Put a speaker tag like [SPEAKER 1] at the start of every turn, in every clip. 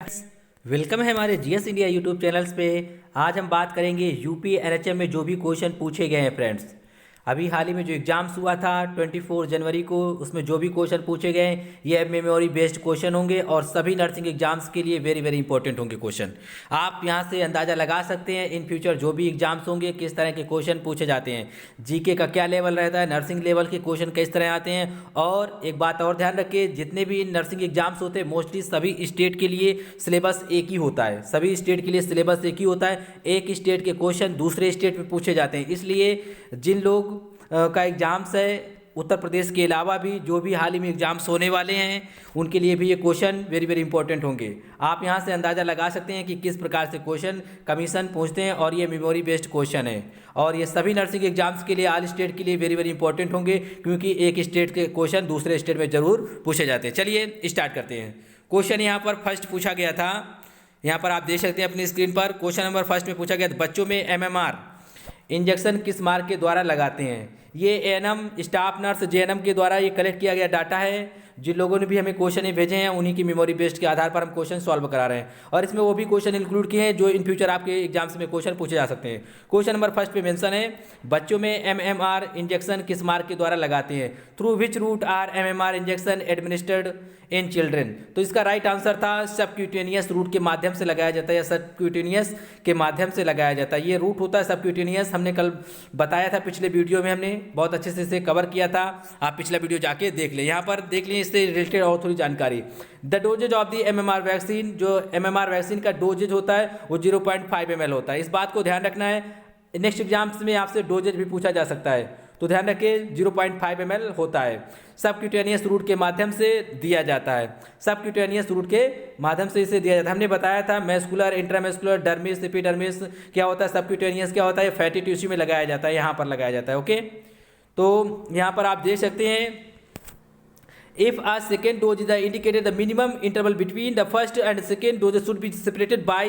[SPEAKER 1] Welcome है हमारे GS India YouTube channels पे। आज हम बात करेंगे यूपी एनएचएम में जो भी क्वेश्चन पूछे गए हैं फ्रेंड्स। अभी हाल ही में जो एग्ज़ाम्स हुआ था 24 जनवरी को, उसमें जो भी क्वेश्चन पूछे गए ये मेमोरी बेस्ड क्वेश्चन होंगे और सभी नर्सिंग एग्जाम्स के लिए वेरी वेरी इंपॉर्टेंट होंगे क्वेश्चन। आप यहाँ से अंदाज़ा लगा सकते हैं इन फ्यूचर जो भी एग्जाम्स होंगे किस तरह के क्वेश्चन पूछे जाते हैं, जीके का क्या लेवल रहता है, नर्सिंग लेवल के क्वेश्चन किस तरह आते हैं। और एक बात और ध्यान रखिए, जितने भी नर्सिंग एग्जाम्स होते हैं मोस्टली सभी स्टेट के लिए सिलेबस एक ही होता है, सभी स्टेट के लिए सिलेबस एक ही होता है। एक स्टेट के क्वेश्चन दूसरे स्टेट में पूछे जाते हैं, इसलिए जिन लोग का एग्ज़ाम्स है उत्तर प्रदेश के अलावा भी जो भी हाल ही में एग्ज़ाम्स होने वाले हैं उनके लिए भी ये क्वेश्चन वेरी वेरी इंपॉर्टेंट होंगे। आप यहाँ से अंदाज़ा लगा सकते हैं कि किस प्रकार से क्वेश्चन कमीशन पूछते हैं और ये मेमोरी बेस्ड क्वेश्चन है और ये सभी नर्सिंग एग्जाम्स के लिए ऑल स्टेट के लिए वेरी वेरी इंपॉर्टेंट होंगे, क्योंकि एक स्टेट के क्वेश्चन दूसरे स्टेट में ज़रूर पूछे जाते हैं। चलिए स्टार्ट करते हैं। क्वेश्चन यहाँ पर फर्स्ट पूछा गया था, यहाँ पर आप देख सकते हैं अपनी स्क्रीन पर। क्वेश्चन नंबर फर्स्ट में पूछा गया था, बच्चों में एमएमआर इंजेक्शन किस मार्ग के द्वारा लगाते हैं। ये एएनएम स्टाफ नर्स जेएनएम के द्वारा ये कलेक्ट किया गया डाटा है। जिन लोगों ने भी हमें क्वेश्चन भेजे हैं उन्हीं की मेमोरी बेस्ड के आधार पर हम क्वेश्चन सॉल्व करा रहे हैं और इसमें वो भी क्वेश्चन इंक्लूड किए हैं जो इन फ्यूचर आपके एग्जाम्स में क्वेश्चन पूछे जा सकते हैं। क्वेश्चन नंबर फर्स्ट पे मेंशन है, बच्चों में एमएमआर इंजेक्शन किस मार्ग के द्वारा लगाते हैं। Through which route are MMR injection administered in children. तो इसका राइट आंसर था सबक्यूटेनियस रूट के माध्यम से लगाया जाता है या सबक्यूटेनियस के माध्यम से लगाया जाता है। ये रूट होता है सबक्यूटेनियस, हमने कल बताया था पिछले वीडियो में, हमने बहुत अच्छे से इसे कवर किया था। आप पिछला वीडियो जाके देख लें, यहाँ पर देख लें इससे रिलेटेड और थोड़ी जानकारी। The doses of the MMR vaccine, जो एमएमआर वैक्सीन का डोजेज होता है वो 0.5 ml होता है। इस बात को ध्यान रखना है, नेक्स्ट एग्जाम्स में आपसे डोजेज भी पूछा जा सकता है, तो ध्यान रखिए 0.5 ml होता है। सबक्यूटेनियस रूट के माध्यम से दिया जाता है, सबक्यूटेनियस रूट के माध्यम से इसे दिया जाता है। हमने बताया था मैस्कुलर, इंट्रामैस्कुलर, डर्मिस, एपिडर्मिस क्या होता है, सबक्यूटेनियस क्या होता है, फैटी टिश्यू में लगाया जाता है, यहाँ पर लगाया जाता है। ओके, तो यहाँ पर आप देख सकते हैं, if a second dose is indicated, the minimum interval between the first and second dose should be separated by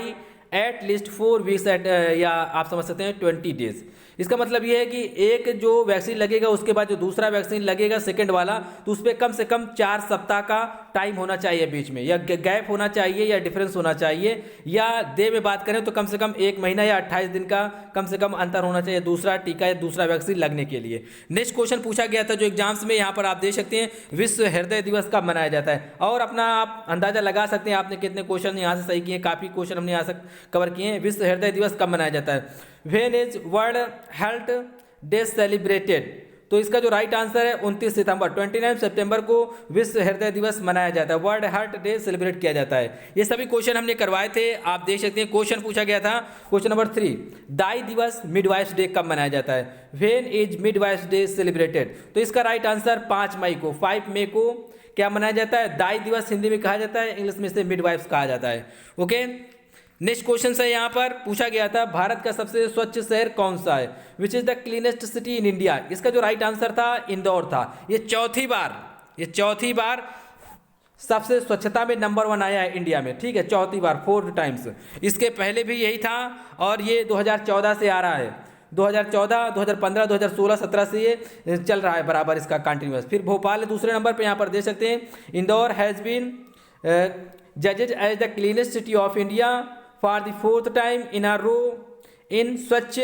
[SPEAKER 1] at least 4 weeks या आप समझ सकते हैं 20 डेज। इसका मतलब ये है कि एक जो वैक्सीन लगेगा उसके बाद जो दूसरा वैक्सीन लगेगा सेकंड वाला, तो उस पर कम से कम 4 सप्ताह का टाइम होना चाहिए बीच में, या गैप होना चाहिए या डिफरेंस होना चाहिए, या डे में बात करें तो कम से कम 1 महीना या 28 दिन का कम से कम अंतर होना चाहिए दूसरा टीका या दूसरा वैक्सीन लगने के लिए। नेक्स्ट क्वेश्चन पूछा गया था जो एग्जाम्स में, यहाँ पर आप देख सकते हैं विश्व हृदय दिवस कब मनाया जाता है। और अपना आप अंदाजा लगा सकते हैं आपने कितने क्वेश्चन यहाँ से सही किए, काफ़ी क्वेश्चन हमने यहाँ से कवर किए हैं। विश्व हृदय दिवस कब मनाया जाता है, when is world health day celebrated. तो इसका जो राइट आंसर है 29 सितंबर, 29 सितंबर को विश्व हृदय दिवस मनाया जाता है, वर्ल्ड हार्ट डे सेलिब्रेट किया जाता है। ये सभी क्वेश्चन हमने करवाए थे, आप देख सकते हैं। क्वेश्चन पूछा गया था क्वेश्चन नंबर 3, दाई दिवस मिडवाइफ्स डे कब मनाया जाता है, when is midwives day celebrated. तो इसका राइट आंसर 5 मई को, 5 मई को क्या मनाया जाता है, दाई दिवस हिंदी में कहा जाता है, इंग्लिश में इसे मिडवाइफ्स कहा जाता है। ओके, नेक्स्ट क्वेश्चन से यहाँ पर पूछा गया था, भारत का सबसे स्वच्छ शहर कौन सा है, which is the cleanest city in India. इसका जो राइट आंसर था इंदौर था। ये चौथी बार सबसे स्वच्छता में नंबर 1 आया है इंडिया में, ठीक है, चौथी बार, 4 टाइम्स। इसके पहले भी यही था और ये 2014 से आ रहा है, 2014, 2015, 2016, 17 से ये चल रहा है बराबर इसका कंटिन्यूस। फिर भोपाल है दूसरे नंबर पर, यहाँ पर देख सकते हैं इंदौर हैज़ बीन जजेज as the cleanest city of India for the 4th time in a row in Swachh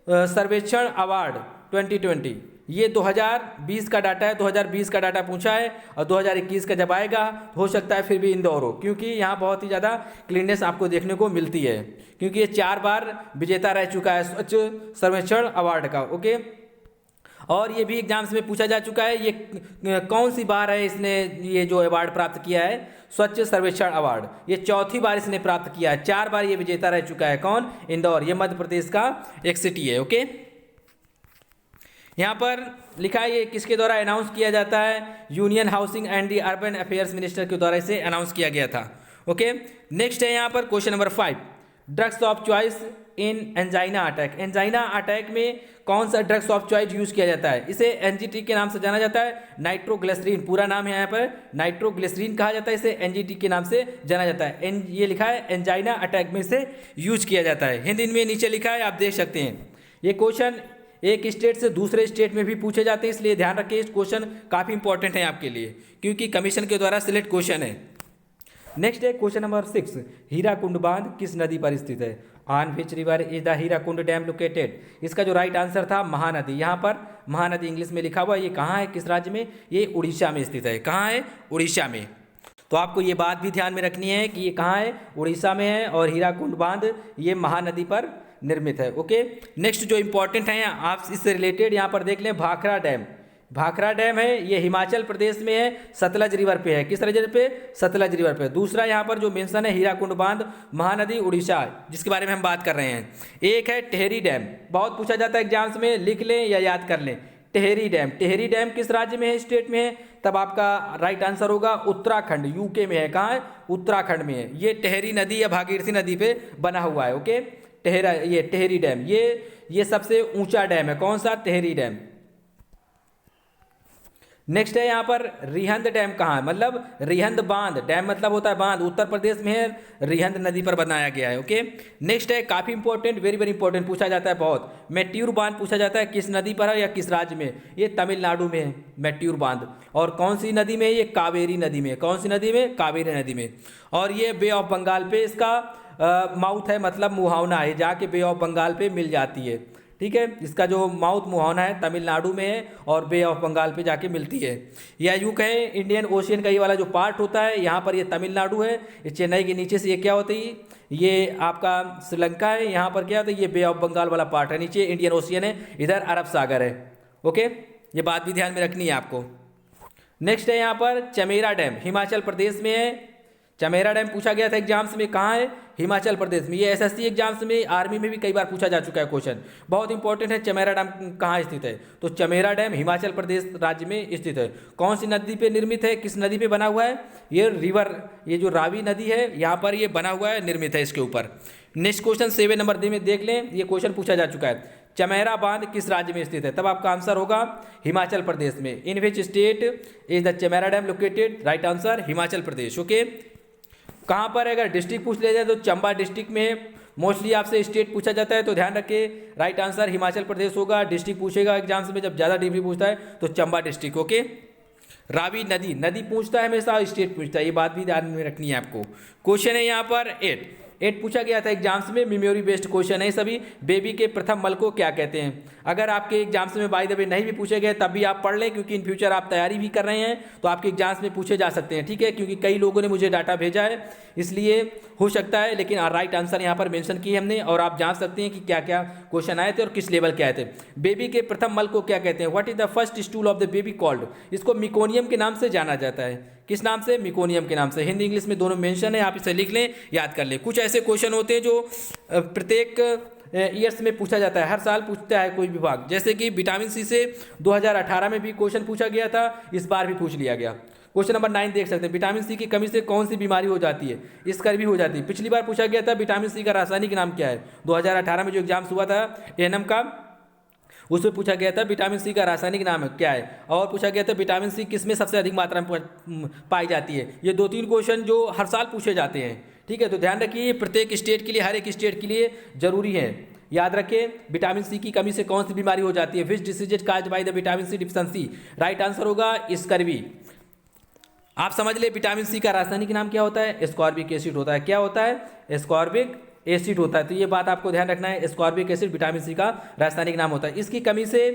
[SPEAKER 1] Sarvekshan award 2020। ये 2020 का डाटा है, 2020 का डाटा पूछा है और 2021 का जब आएगा हो सकता है फिर भी इंदौर हो, क्योंकि यहाँ बहुत ही ज़्यादा क्लीननेस आपको देखने को मिलती है, क्योंकि ये 4 बार विजेता रह चुका है स्वच्छ सर्वेक्षण अवार्ड का। ओके, और ये भी एग्जाम्स में पूछा जा चुका है, ये कौन सी बार है इसने ये जो अवार्ड प्राप्त किया है, स्वच्छ सर्वेक्षण अवार्ड। ये चौथी बार इसने प्राप्त किया है, 4 बार ये विजेता रह चुका है। कौन, इंदौर, ये मध्य प्रदेश का एक सिटी है। ओके, यहाँ पर लिखा है ये किसके द्वारा अनाउंस किया जाता है, union housing and the urban affairs minister के द्वारा इसे अनाउंस किया गया था। ओके, नेक्स्ट है यहाँ पर question number 5, drugs of choice in angina attack. Angina attack में कौन सा ड्रग्स ऑफ चॉइस यूज किया जाता है, इसे एनजीटी के नाम से जाना जाता है, नाइट्रोग्लिसरीन, पूरा नाम है यहाँ पर नाइट्रोग्लिसरीन कहा जाता है, इसे एनजीटी के नाम से जाना जाता है। ये लिखा है एंजाइना अटैक में इसे यूज किया जाता है। हिंदी में नीचे लिखा है, आप देख सकते हैं। ये क्वेश्चन एक स्टेट से दूसरे स्टेट में भी पूछे जाते हैं, इसलिए ध्यान रखिए, इस क्वेश्चन काफ़ी इंपॉर्टेंट है आपके लिए, क्योंकि कमीशन के द्वारा सिलेक्ट क्वेश्चन है। नेक्स्ट है क्वेश्चन नंबर 6, हीराकुंड बांध किस नदी पर स्थित है? On which river is the Hirakud dam located? इसका जो राइट आंसर था महानदी। यहाँ पर महानदी इंग्लिश में लिखा हुआ है। ये कहाँ है, किस राज्य में? ये उड़ीसा में स्थित है। कहाँ है? उड़ीसा में। तो आपको ये बात भी ध्यान में रखनी है कि ये कहाँ है, उड़ीसा में है, और हीराकुंड बांध ये महानदी पर निर्मित है। ओके, नेक्स्ट जो इंपॉर्टेंट है आप इससे रिलेटेड यहाँ पर देख लें, भाखड़ा डैम। भाखड़ा डैम है ये हिमाचल प्रदेश में है, सतलज रिवर पे है। किस रिवर पे? सतलज रिवर पे। दूसरा यहाँ पर जो मेंशन है हीराकुंड बांध महानदी उड़ीसा, जिसके बारे में हम बात कर रहे हैं। एक है टेहरी डैम, बहुत पूछा जाता है एग्जाम्स में, लिख लें या याद कर लें। टेहरी डैम, टेहरी डैम किस राज्य में है, स्टेट में है? तब आपका राइट आंसर होगा उत्तराखंड, यूके में है। कहाँ है? उत्तराखंड में है। ये टेहरी नदी या भागीरथी नदी पे बना हुआ है। ओके, ये टेहरी डैम ये सबसे ऊंचा डैम है। कौन सा? टेहरी डैम। नेक्स्ट है यहाँ पर रिहंद डैम कहाँ है, मतलब रिहंद बांध, डैम मतलब होता है बांध, उत्तर प्रदेश में है, रिहंद नदी पर बनाया गया है। ओके, नेक्स्ट है काफ़ी इंपॉर्टेंट, वेरी वेरी इंपॉर्टेंट, पूछा जाता है बहुत। मैट्यूर बांध पूछा जाता है, किस नदी पर है या किस राज्य में? ये तमिलनाडु में है मैट्यूर बांध। और कौन सी नदी में? ये कावेरी नदी में। कौन सी नदी में? कावेरी नदी में। और ये बे ऑफ बंगाल पे इसका माउथ है, मतलब मुहावना है, जाके बे ऑफ बंगाल पे मिल जाती है। ठीक है, इसका जो माउथ मुहावना है तमिलनाडु में है और बे ऑफ बंगाल पे जाके मिलती है। या यूँ कहें इंडियन ओशियन का ये वाला जो पार्ट होता है, यहाँ पर ये तमिलनाडु है, ये चेन्नई के नीचे से ये क्या होती है, ये आपका श्रीलंका है, यहाँ पर क्या होता है, ये बे ऑफ बंगाल वाला पार्ट है, नीचे इंडियन ओशियन है, इधर अरब सागर है। ओके, ये बात भी ध्यान में रखनी है आपको। नेक्स्ट है यहाँ पर चमेरा डैम, हिमाचल प्रदेश में है। चमेरा डैम पूछा गया था एग्जाम्स में, कहाँ है? हिमाचल प्रदेश में। ये एसएससी एग्जाम्स में, आर्मी में भी कई बार पूछा जा चुका है क्वेश्चन, बहुत इंपॉर्टेंट है। चमेरा डैम कहाँ स्थित है? तो चमेरा डैम हिमाचल प्रदेश राज्य में स्थित है। कौन सी नदी पे निर्मित है, किस नदी पे बना हुआ है? ये रिवर, ये जो रावी नदी है यहाँ पर ये बना हुआ है, निर्मित है इसके ऊपर। नेक्स्ट क्वेश्चन 7 नंबर डी में देख लें, ये क्वेश्चन पूछा जा चुका है, चमेरा बांध किस राज्य में स्थित है? तब आपका आंसर होगा हिमाचल प्रदेश में। In which state is the Chamera dam located? Right answer Himachal Pradesh. Okay, कहाँ पर अगर डिस्ट्रिक्ट पूछ लिया जाए तो चंबा डिस्ट्रिक्ट में। मोस्टली आपसे स्टेट पूछा जाता है तो ध्यान रखिए, राइट आंसर हिमाचल प्रदेश होगा। डिस्ट्रिक्ट पूछेगा एग्जाम्स में, जब ज़्यादा डिग्री पूछता है तो चंबा डिस्ट्रिक्ट। ओके, रावी नदी पूछता है हमेशा, स्टेट पूछता है, ये बात भी ध्यान में रखनी है आपको। क्वेश्चन है यहाँ पर 8 पूछा गया था एग्जाम्स में, मेमोरी बेस्ड क्वेश्चन है सभी। बेबी के प्रथम मल को क्या कहते हैं? अगर आपके एग्जाम्स में बाय द वे नहीं भी पूछे गए तब भी आप पढ़ लें, क्योंकि इन फ्यूचर आप तैयारी भी कर रहे हैं तो आपके एग्जाम्स में पूछे जा सकते हैं। ठीक है, क्योंकि कई लोगों ने मुझे डाटा भेजा है, इसलिए हो सकता है, लेकिन राइट आंसर यहाँ पर मेंशन किए हमने, और आप जान सकते हैं कि क्या क्या क्वेश्चन आए थे और किस लेवल के आए थे। बेबी के प्रथम मल को क्या कहते हैं? What is the first stool of the baby called? इसको मिकोनियम के नाम से जाना जाता है। किस नाम से? मिकोनियम के नाम से। हिंदी इंग्लिश में दोनों मेंशन है, आप इसे लिख लें, याद कर लें। कुछ ऐसे क्वेश्चन होते हैं जो प्रत्येक ईयर्स में पूछा जाता है, हर साल पूछता है कोई विभाग, जैसे कि विटामिन सी से 2018 में भी क्वेश्चन पूछा गया था, इस बार भी पूछ लिया गया। क्वेश्चन नंबर 9 देख सकते हैं, विटामिन सी की कमी से कौन सी बीमारी हो जाती है? स्कर भी हो जाती है। पिछली बार पूछा गया था विटामिन सी का रासायनिक नाम क्या है, 2018 में जो एग्जाम्स हुआ था एएनएम का, उसमें पूछा गया था विटामिन सी का रासायनिक नाम क्या है, और पूछा गया था विटामिन सी किस में सबसे अधिक मात्रा में पाई जाती है। ये 2-3 क्वेश्चन जो हर साल पूछे जाते हैं। ठीक है, तो ध्यान रखिए, प्रत्येक स्टेट के लिए, हर एक स्टेट के लिए जरूरी है। याद रखें, विटामिन सी की कमी से कौन सी बीमारी हो जाती है? Which disease is caused by the vitamin C deficiency? Right answer होगा स्कर्वी। आप समझ ले विटामिन सी का रासायनिक नाम क्या होता है? एस्कॉर्बिक एसिड होता है। क्या होता है? एस्कॉर्बिक एसिड होता है। तो ये बात आपको ध्यान रखना है, एस्कॉर्बिक एसिड विटामिन सी का रासायनिक नाम होता है। इसकी कमी से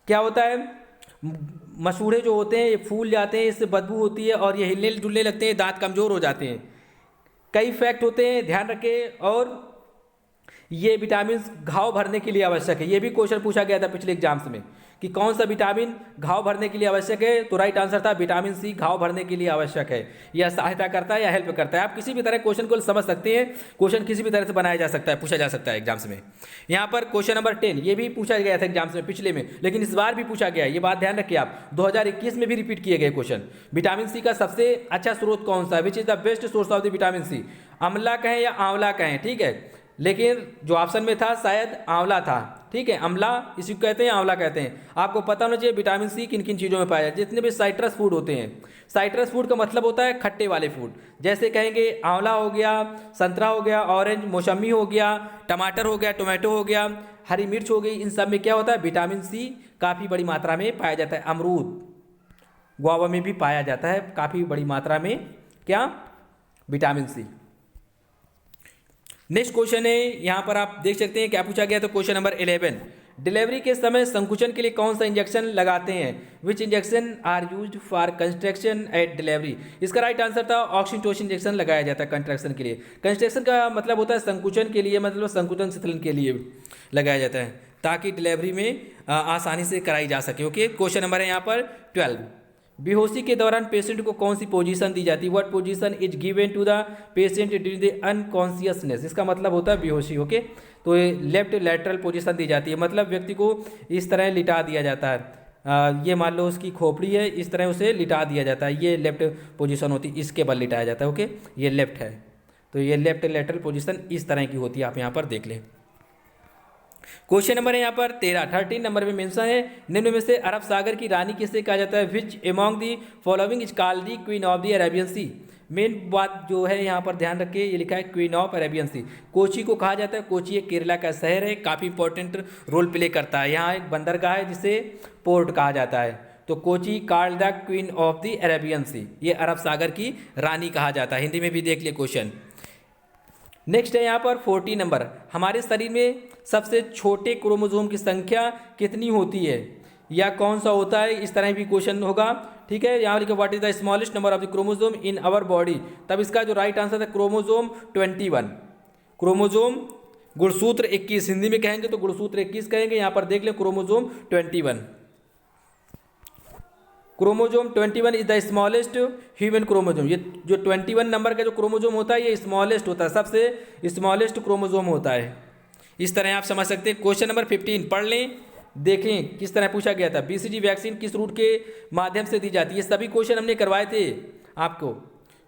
[SPEAKER 1] क्या होता है? मसूड़े जो होते हैं ये फूल जाते हैं, इससे बदबू होती है और ये हिलने डुलने लगते हैं, दांत कमजोर हो जाते हैं। कई फैक्ट होते हैं, ध्यान रखें। और ये विटामिन घाव भरने के लिए आवश्यक है। ये भी क्वेश्चन पूछा गया था पिछले एग्जाम्स में कि कौन सा विटामिन घाव भरने के लिए आवश्यक है, तो राइट आंसर था विटामिन सी घाव भरने के लिए आवश्यक है। यह सहायता करता है या हेल्प करता है। आप किसी भी तरह क्वेश्चन को समझ सकते हैं, क्वेश्चन किसी भी तरह से बनाया जा सकता है, पूछा जा सकता है एग्जाम्स में। यहाँ पर क्वेश्चन नंबर 10 ये भी पूछा गया था एग्जाम्स में पिछले में, लेकिन इस बार भी पूछा गया है, ये बात ध्यान रखिए आप। 2021 में भी रिपीट किए गए क्वेश्चन। विटामिन सी का सबसे अच्छा स्रोत कौन सा है? Which is the best source of the vitamin C? अमला कहें या आंवला कहें, ठीक है, लेकिन जो ऑप्शन में था शायद आंवला था। ठीक है, अमला इसी को कहते हैं, आंवला कहते हैं। आपको पता होना चाहिए विटामिन सी किन किन चीज़ों में पाया जाए। जितने भी साइट्रस फूड होते हैं, साइट्रस फूड का मतलब होता है खट्टे वाले फूड, जैसे कहेंगे आंवला हो गया, संतरा हो गया, ऑरेंज मौसमी हो गया, टमाटर हो गया, टोमेटो हो गया, हरी मिर्च हो गई। इन सब में क्या होता है? विटामिन सी काफ़ी बड़ी मात्रा में पाया जाता है। अमरूद, गुआवा में भी पाया जाता है काफ़ी बड़ी मात्रा में। क्या विटामिन सी। नेक्स्ट क्वेश्चन है, यहाँ पर आप देख सकते हैं क्या पूछा गया। तो क्वेश्चन नंबर 11, डिलीवरी के समय संकुचन के लिए कौन सा इंजेक्शन लगाते हैं? Which injection are used for construction at delivery? इसका राइट आंसर था ऑक्सीटोसिन इंजेक्शन लगाया जाता है कंस्ट्रक्शन के लिए। कंस्ट्रक्शन का मतलब होता है संकुचन के लिए, मतलब संकुचन शिथिलन के लिए लगाया जाता है ताकि डिलीवरी में आसानी से कराई जा सके। ओके, क्वेश्चन नंबर है यहाँ पर 12, बेहोशी के दौरान पेशेंट को कौन सी पोजीशन दी जाती है? What position is given to the patient during the unconsciousness? इसका मतलब होता है बेहोशी। ओके, तो लेफ्ट लैटरल पोजीशन दी जाती है, मतलब व्यक्ति को इस तरह लिटा दिया जाता है। ये मान लो उसकी खोपड़ी है, इस तरह उसे लिटा दिया जाता है, ये लेफ्ट पोजीशन होती है, इसके बल लिटाया जाता है। ओके, ये लेफ्ट है, तो ये लेफ्ट लैटरल पोजीशन इस तरह की होती है, आप यहाँ पर देख लें। क्वेश्चन नंबर है यहाँ पर 13 नंबर में मेंशन है, निम्न में से अरब सागर की रानी किसे कहा जाता है? Which among the following is called the queen of the Arabian sea? Main बात जो है यहाँ पर ध्यान रखिए, ये लिखा है क्वीन ऑफ अरेबियन सी। कोची को कहा जाता है, कोची एक केरला का शहर है, काफ़ी इंपॉर्टेंट रोल प्ले करता है। यहाँ एक बंदरगाह है जिसे पोर्ट कहा जाता है, तो Kochi called the queen of the Arabian sea, ये अरब सागर की रानी कहा जाता है। हिंदी में भी देख लिए क्वेश्चन। नेक्स्ट है यहाँ पर 40 नंबर, हमारे शरीर में सबसे छोटे क्रोमोसोम की संख्या कितनी होती है या कौन सा होता है? इस तरह भी क्वेश्चन होगा। ठीक है, यहाँ लिखा what is the smallest number of the chromosome in our body, तब इसका जो राइट आंसर है क्रोमोसोम 21। क्रोमोसोम गुणसूत्र 21, हिंदी में कहेंगे तो गुणसूत्र 21 कहेंगे। यहाँ पर देख लें chromosome 21, chromosome 21 is the smallest human chromosome. ये जो 21 नंबर का जो क्रोमोसोम होता है ये स्मॉलेस्ट होता है, सबसे स्मॉलेस्ट क्रोमोसोम होता है। इस तरह आप समझ सकते हैं। क्वेश्चन नंबर 15 पढ़ लें, देखें किस तरह पूछा गया था। बीसीजी वैक्सीन किस रूट के माध्यम से दी जाती है? ये सभी क्वेश्चन हमने करवाए थे आपको।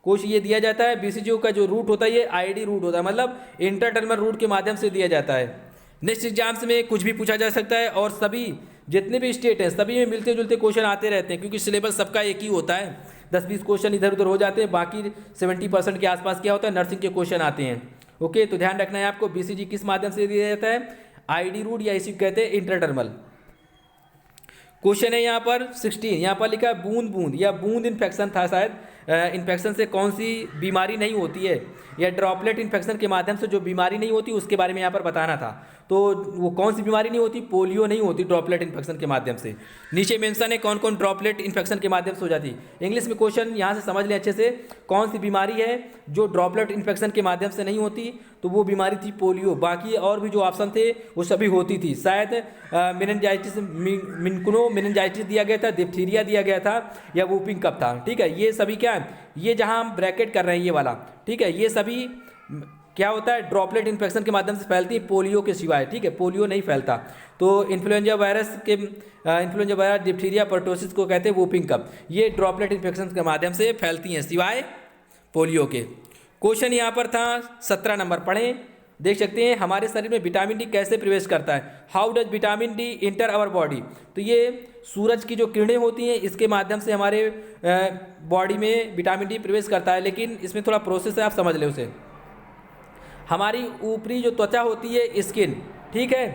[SPEAKER 1] क्वेश्चन ये दिया जाता है, बीसीजी का जो रूट होता है ये आईडी रूट होता है, मतलब इंटरटर्मल रूट के माध्यम से दिया जाता है। नेक्स्ट एग्जाम्स में कुछ भी पूछा जा सकता है और सभी जितने भी स्टेट हैं सभी में मिलते जुलते क्वेश्चन आते रहते हैं, क्योंकि सिलेबस सबका एक ही होता है। 10-20 क्वेश्चन इधर उधर हो जाते हैं, बाकी 70% के आसपास क्या होता है, नर्सिंग के क्वेश्चन आते हैं। ओके, तो ध्यान रखना है आपको, बीसीजी किस माध्यम से दिया जाता है? आईडी रूट या इसी कहते हैं इंटरटर्मल। क्वेश्चन है यहाँ पर 16, यहाँ पर लिखा है बूंद बूंद या बूंद इन्फेक्शन था शायद। इन्फेक्शन से कौन सी बीमारी नहीं होती है, या ड्रॉपलेट इन्फेक्शन के माध्यम से जो बीमारी नहीं होती उसके बारे में यहाँ पर बताना था। तो वो कौन सी बीमारी नहीं होती? पोलियो नहीं होती ड्रॉपलेट इन्फेक्शन के माध्यम से। नीचे मेंशन है कौन कौन ड्रॉपलेट इन्फेक्शन के माध्यम से हो जाती है। इंग्लिश में क्वेश्चन यहाँ से समझ लें अच्छे से, कौन सी बीमारी है जो ड्रॉपलेट इन्फेक्शन के माध्यम से नहीं होती? तो वो बीमारी थी पोलियो। बाकी और भी जो ऑप्शन थे वो सभी होती थी, शायद मेनिनजाइटिस, मिनकुनो मेनिनजाइटिस दिया गया था, डिप्थीरिया दिया गया था, या वूपिंग कफ था। ठीक है, ये सभी क्या है, ये जहाँ हम ब्रैकेट कर रहे हैं ये वाला, ठीक है, ये सभी क्या होता है? ड्रॉपलेट इन्फेक्शन के माध्यम से फैलती है, पोलियो के सिवाय। ठीक है, पोलियो नहीं फैलता। तो इन्फ्लुएंजा वायरस, डिप्थीरिया, पर्टोसिस को कहते हैं वूपिंग कफ, ये ड्रॉपलेट इन्फेक्शन के माध्यम से फैलती हैं सिवाय पोलियो के। क्वेश्चन यहाँ पर था 17 नंबर, पढ़ें, देख सकते हैं हमारे शरीर में विटामिन डी कैसे प्रवेश करता है? How does vitamin D enter our body? तो ये सूरज की जो किरणें होती हैं इसके माध्यम से हमारे बॉडी में विटामिन डी प्रवेश करता है, लेकिन इसमें थोड़ा प्रोसेस है, आप समझ लें उसे। हमारी ऊपरी जो त्वचा होती है स्किन, ठीक है,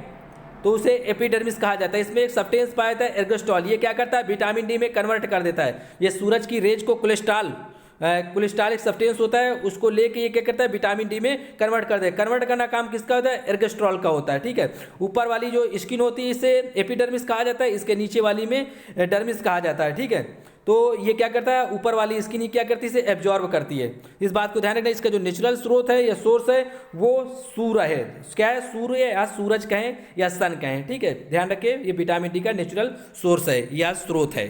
[SPEAKER 1] तो उसे एपिडर्मिस कहा जाता है। इसमें एक सब्सटेंस पाया जाता है एर्गोस्टॉल, ये क्या करता है? विटामिन डी में कन्वर्ट कर देता है। ये सूरज की रेज को कोलेस्ट्रॉल एक सब्सटेंस होता है, उसको लेके ये क्या करता है? विटामिन डी में कन्वर्ट कर दे। कन्वर्ट करना काम किसका होता है? एर्गोस्ट्रॉल का होता है। ठीक है, ऊपर वाली जो स्किन होती है इसे एपिडर्मिस कहा जाता है, इसके नीचे वाली में डर्मिस कहा जाता है। ठीक है, तो ये क्या करता है? ऊपर वाली स्किन ही क्या करती है? इसे एब्जॉर्ब करती है। इस बात को ध्यान रखना, इसका जो नेचुरल स्रोत है या सोर्स है वो सूर्य है। क्या है? सूर्य या सूरज कहें या सन कहें। ठीक है, ध्यान रखिए, ये विटामिन डी का नेचुरल सोर्स है या स्रोत है।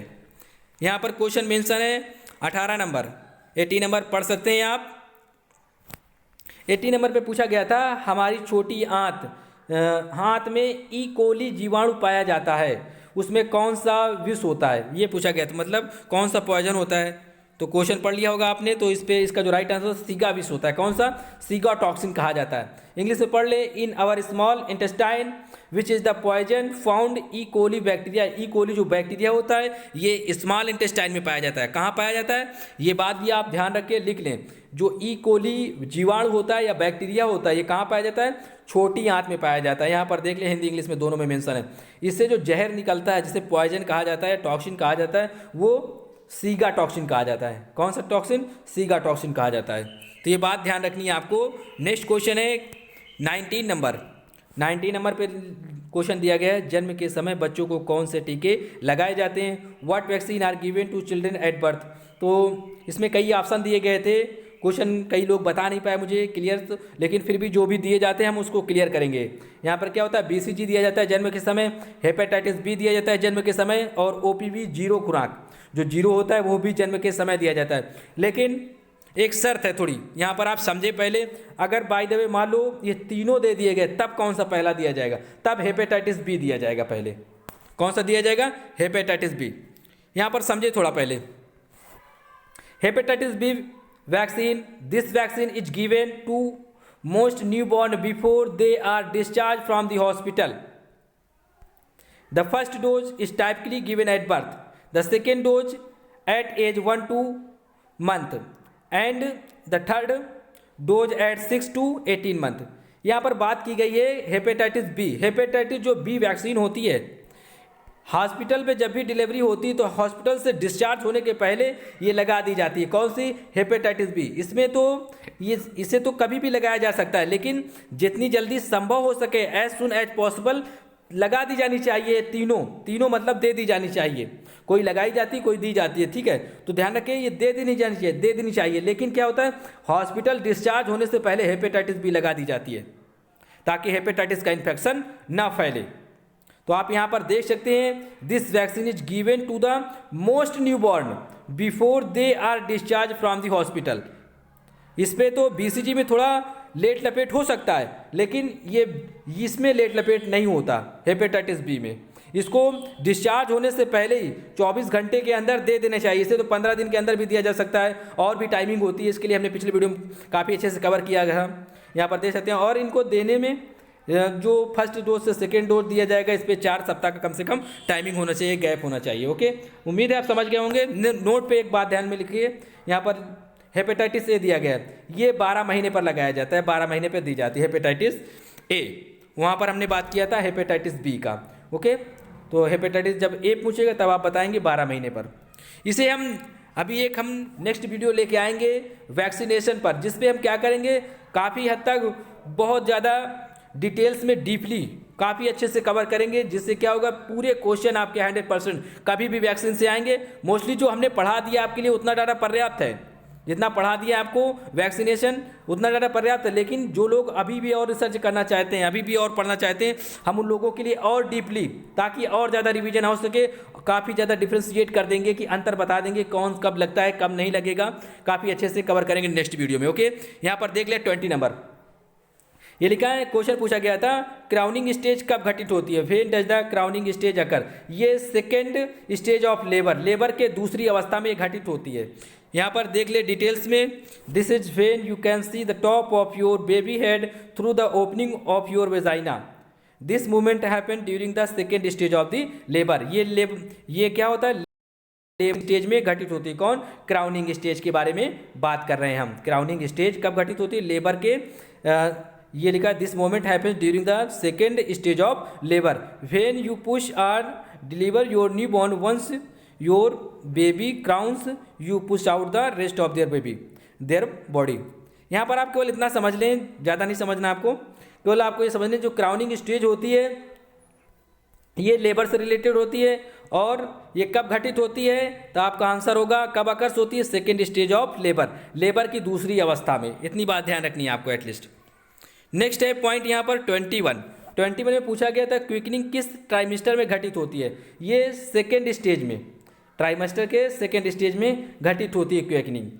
[SPEAKER 1] यहाँ पर क्वेश्चन मेंशन है 18 नंबर, 80 नंबर पढ़ सकते हैं आप। 80 नंबर पे पूछा गया था, हमारी छोटी हाथ में ई कोली जीवाणु पाया जाता है, उसमें कौन सा विष होता है? ये पूछा गया था, मतलब कौन सा पॉइजन होता है। तो क्वेश्चन पढ़ लिया होगा आपने, तो इस पे इसका जो राइट आंसर सीगा विष होता है। कौन सा? सीगा टॉक्सिन कहा जाता है। इंग्लिश में पढ़ ले, in our small intestine which is the poison found E coli bacteria. E coli जो बैक्टीरिया होता है ये स्मॉल इंटेस्टाइन में पाया जाता है। कहाँ पाया जाता है? ये बात भी आप ध्यान रख के लिख लें। जो ई कोली जीवाणु होता है या बैक्टीरिया होता है ये कहाँ पाया जाता है? छोटी आंत में पाया जाता है। यहाँ पर देख लें, हिंदी इंग्लिश में दोनों में मेंशन है। इससे जो जहर निकलता है जिसे पॉइजन कहा जाता है, टॉक्सिन कहा जाता है, वो सीगा टॉक्सिन कहा जाता है। कौन सा टॉक्सिन? सीगा टॉक्सिन कहा जाता है। तो ये बात ध्यान रखनी है आपको। नेक्स्ट क्वेश्चन है 19 नंबर। 19 नंबर पे क्वेश्चन दिया गया है, जन्म के समय बच्चों को कौन से टीके लगाए जाते हैं? What vaccine are given to children at birth? तो इसमें कई ऑप्शन दिए गए थे। क्वेश्चन कई लोग बता नहीं पाए मुझे क्लियर, तो लेकिन फिर भी जो भी दिए जाते हैं हम उसको क्लियर करेंगे। यहाँ पर क्या होता है, BCG दिया जाता है जन्म के समय, हेपेटाइटिस बी दिया जाता है जन्म के समय, और OPV जीरो खुराक जो जीरो होता है वो भी जन्म के समय दिया जाता है। लेकिन एक शर्त है थोड़ी, यहाँ पर आप समझे पहले। अगर बाय द वे मान लो ये तीनों दे दिए गए, तब कौन सा पहला दिया जाएगा? तब हेपेटाइटिस बी दिया जाएगा पहले। कौन सा दिया जाएगा? Hepatitis B. यहाँ पर समझे थोड़ा पहले। Hepatitis B vaccine, this vaccine is given to most newborn before they are discharge from the hospital. The first dose is typically given at birth, the second dose at age 1 to month and the third dose at 6 to 18 month. यहाँ पर बात की गई है hepatitis B. Hepatitis जो B vaccine होती है, hospital पे जब भी डिलीवरी होती है तो हॉस्पिटल से डिस्चार्ज होने के पहले ये लगा दी जाती है। कौन सी? Hepatitis B. इसमें तो ये इसे तो कभी भी लगाया जा सकता है, लेकिन जितनी जल्दी संभव हो सके, एज सुन एज पॉसिबल लगा दी जानी चाहिए। तीनों मतलब दे दी जानी चाहिए। कोई लगाई जाती है, कोई दी जाती है, ठीक है। तो ध्यान रखें, ये दे देनी जानी चाहिए, दे देनी चाहिए। लेकिन क्या होता है, हॉस्पिटल डिस्चार्ज होने से पहले हेपेटाइटिस बी लगा दी जाती है ताकि हेपेटाइटिस का इन्फेक्शन ना फैले। तो आप यहाँ पर देख सकते हैं, this vaccine is given to the most newborn before they are discharge from the hospital. इस पे तो BCG में थोड़ा लेट लपेट हो सकता है, लेकिन ये इसमें लेट लपेट नहीं होता हेपेटाइटिस बी में। इसको डिस्चार्ज होने से पहले ही 24 घंटे के अंदर दे देना चाहिए। इसे तो 15 दिन के अंदर भी दिया जा सकता है, और भी टाइमिंग होती है। इसके लिए हमने पिछले वीडियो में काफ़ी अच्छे से कवर किया गया, यहाँ पर देख सकते हैं। और इनको देने में जो फर्स्ट डोज से सेकेंड डोज दिया जाएगा, इस पर 4 सप्ताह का कम से कम टाइमिंग होना चाहिए, गैप होना चाहिए। ओके, उम्मीद है आप समझ गए होंगे। नोट पे एक बात ध्यान में लिखिए, यहाँ पर हेपेटाइटिस ए दिया गया है, ये 12 महीने पर लगाया जाता है, 12 महीने पर दी जाती है हेपेटाइटिस ए। वहाँ पर हमने बात किया था हेपेटाइटिस बी का। ओके, तो हेपेटाइटिस जब ए पूछेगा तब आप बताएंगे 12 महीने पर। इसे हम हम नेक्स्ट वीडियो लेके आएंगे वैक्सीनेशन पर, जिसपे हम क्या करेंगे, काफ़ी हद तक बहुत ज़्यादा डिटेल्स में डीपली काफ़ी अच्छे से कवर करेंगे, जिससे क्या होगा, पूरे क्वेश्चन आपके 100% कभी भी वैक्सीन से आएंगे। मोस्टली जो हमने पढ़ा दिया आपके लिए उतना डाटा पर्याप्त है, जितना पढ़ा दिया आपको वैक्सीनेशन उतना डाटा पर्याप्त है। लेकिन जो लोग अभी भी और रिसर्च करना चाहते हैं, अभी भी और पढ़ना चाहते हैं, हम उन लोगों के लिए और डीपली, ताकि और ज़्यादा रिवीजन हो सके, काफ़ी ज़्यादा डिफ्रेंशिएट कर देंगे कि अंतर बता देंगे कौन कब लगता है कब नहीं लगेगा, काफ़ी अच्छे से कवर करेंगे नेक्स्ट वीडियो में। ओके, यहाँ पर देख ले 20 नंबर ये लिखा है, क्वेश्चन पूछा गया था, क्राउनिंग स्टेज कब घटित होती है? When does the crowning stage occur? ये सेकेंड स्टेज ऑफ लेबर के दूसरी अवस्था में घटित होती है। यहाँ पर देख ले डिटेल्स में, this is when you can see the top of your baby head through the opening of your vagina. This movement happen during the second stage of the labour. ये क्या होता है, स्टेज में घटित होती है। कौन? क्राउनिंग स्टेज के बारे में बात कर रहे हैं हम। क्राउनिंग स्टेज कब घटित होती है? लेबर के ये लिखा, this moment happens during the second stage of labour when you push are deliver your new born once your baby crowns you push out the rest of their body. यहाँ पर आप केवल इतना समझ लें, ज़्यादा नहीं समझना आपको, केवल आपको ये समझ लें जो क्राउनिंग स्टेज होती है ये लेबर से रिलेटेड होती है, और ये कब घटित होती है? तो आपका आंसर होगा कब अकर्स होती है? सेकेंड स्टेज ऑफ लेबर की दूसरी अवस्था में। इतनी बात ध्यान रखनी है आपको एटलीस्ट। नेक्स्ट है पॉइंट यहाँ पर 21 में पूछा गया था, क्विकनिंग किस ट्राइमेस्टर में घटित होती है? ये सेकेंड स्टेज में, ट्राइमेस्टर के सेकेंड स्टेज में घटित होती है क्विकनिंग।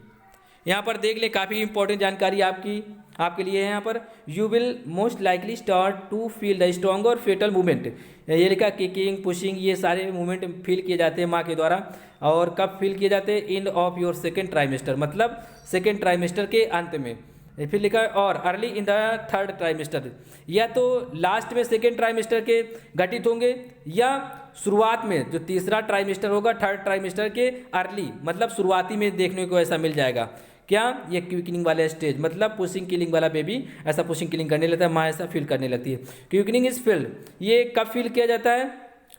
[SPEAKER 1] यहाँ पर देख ले, काफ़ी इंपॉर्टेंट जानकारी आपके लिए है। यहाँ पर you will most likely start to feel the strong और फेटल मूवमेंट। ये लिखा, किकिंग पुशिंग ये सारे मूवमेंट फील किए जाते हैं माँ के द्वारा। और कब फील किए जाते हैं? End of your second trimester, मतलब सेकेंड ट्राइमेस्टर के अंत में। फिर लिखा है और early in the third trimester, या तो लास्ट में सेकेंड ट्राइमेस्टर के घटित होंगे, या शुरुआत में जो तीसरा ट्राइमेस्टर होगा थर्ड ट्राइमेस्टर के अर्ली, मतलब शुरुआती में देखने को ऐसा मिल जाएगा। क्या? ये क्विकनिंग वाला स्टेज, मतलब पुशिंग किलिंग वाला बेबी ऐसा पुशिंग किलिंग करने लगता है, माँ ऐसा फील करने लगती है। क्विकनिंग इज फील्ड, ये कब फील किया जाता है?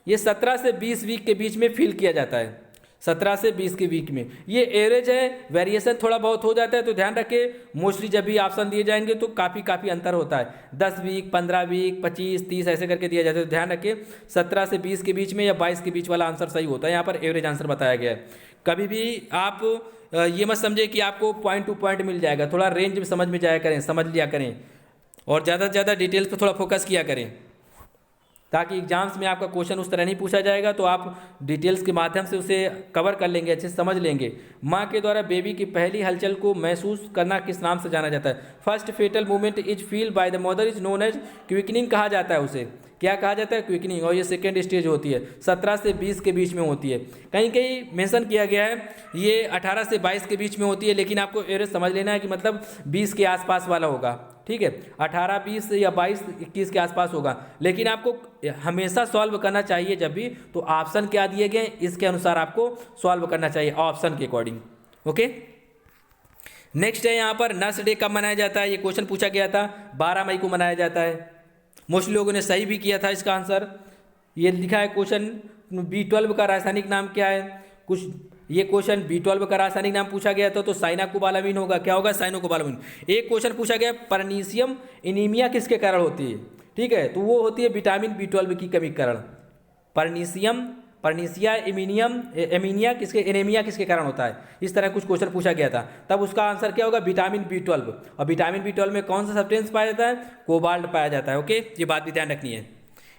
[SPEAKER 1] ये 17 से 20 वीक के बीच में फील किया जाता है। 17 से 20 के वीक में। ये एवरेज है, वेरिएशन थोड़ा बहुत हो जाता है, तो ध्यान रखें मोस्टली जब भी ऑप्शन दिए जाएंगे तो काफ़ी अंतर होता है। 10 वीक, 15 वीक, 25, 30 ऐसे करके दिया जाता है। तो ध्यान रखें 17 से 20 के बीच में या 22 के बीच वाला आंसर सही होता है। यहाँ पर एवरेज आंसर बताया गया है। कभी भी आप ये मत समझे कि आपको पॉइंट टू पॉइंट मिल जाएगा, थोड़ा रेंज में समझ में जाया करें, समझ लिया करें और ज़्यादा से ज़्यादा डिटेल्स पर थोड़ा फोकस किया करें, ताकि एग्जाम्स में आपका क्वेश्चन उस तरह नहीं पूछा जाएगा तो आप डिटेल्स के माध्यम से उसे कवर कर लेंगे, अच्छे से समझ लेंगे। माँ के द्वारा बेबी की पहली हलचल को महसूस करना किस नाम से जाना जाता है? First fetal movement is feel by the mother is known as quickening कहा जाता है उसे। क्या कहा जाता है? क्विकनिंग। और ये सेकेंड स्टेज होती है, 17 से 20 के बीच में होती है। कहीं कहीं मेंशन किया गया है ये 18 से 22 के बीच में होती है, लेकिन आपको एवरेज समझ लेना है कि मतलब 20 के आसपास वाला होगा। ठीक है, 18, 20 या 22, 21 के आसपास होगा। लेकिन आपको हमेशा सॉल्व करना चाहिए जब भी, तो ऑप्शन क्या दिए गए इसके अनुसार आपको सॉल्व करना चाहिए, ऑप्शन के अकॉर्डिंग। ओके, नेक्स्ट है यहाँ पर नर्स डे कब मनाया जाता है? ये क्वेश्चन पूछा गया था, 12 मई को मनाया जाता है। मोस्टली लोगों ने सही भी किया था इसका आंसर। ये लिखा है क्वेश्चन B12 का रासायनिक नाम क्या है? कुछ ये क्वेश्चन B12 का रासायनिक नाम पूछा गया था तो साइनाकोबालामिन होगा। क्या होगा? साइनाकोबालामिन। एक क्वेश्चन पूछा गया परनीसियम एनीमिया किसके कारण होती है? ठीक है, तो वो होती है विटामिन B12 की कमी के कारण। परनीसिया एमीनिया किसके एनीमिया किसके कारण होता है? इस तरह कुछ क्वेश्चन पूछा गया था, तब उसका आंसर क्या होगा? Vitamin B12। और विटामिन B12 में कौन सा सब्सटेंस पाया जाता है? कोबाल्ट पाया जाता है। ओके, ये बात भी ध्यान रखनी है।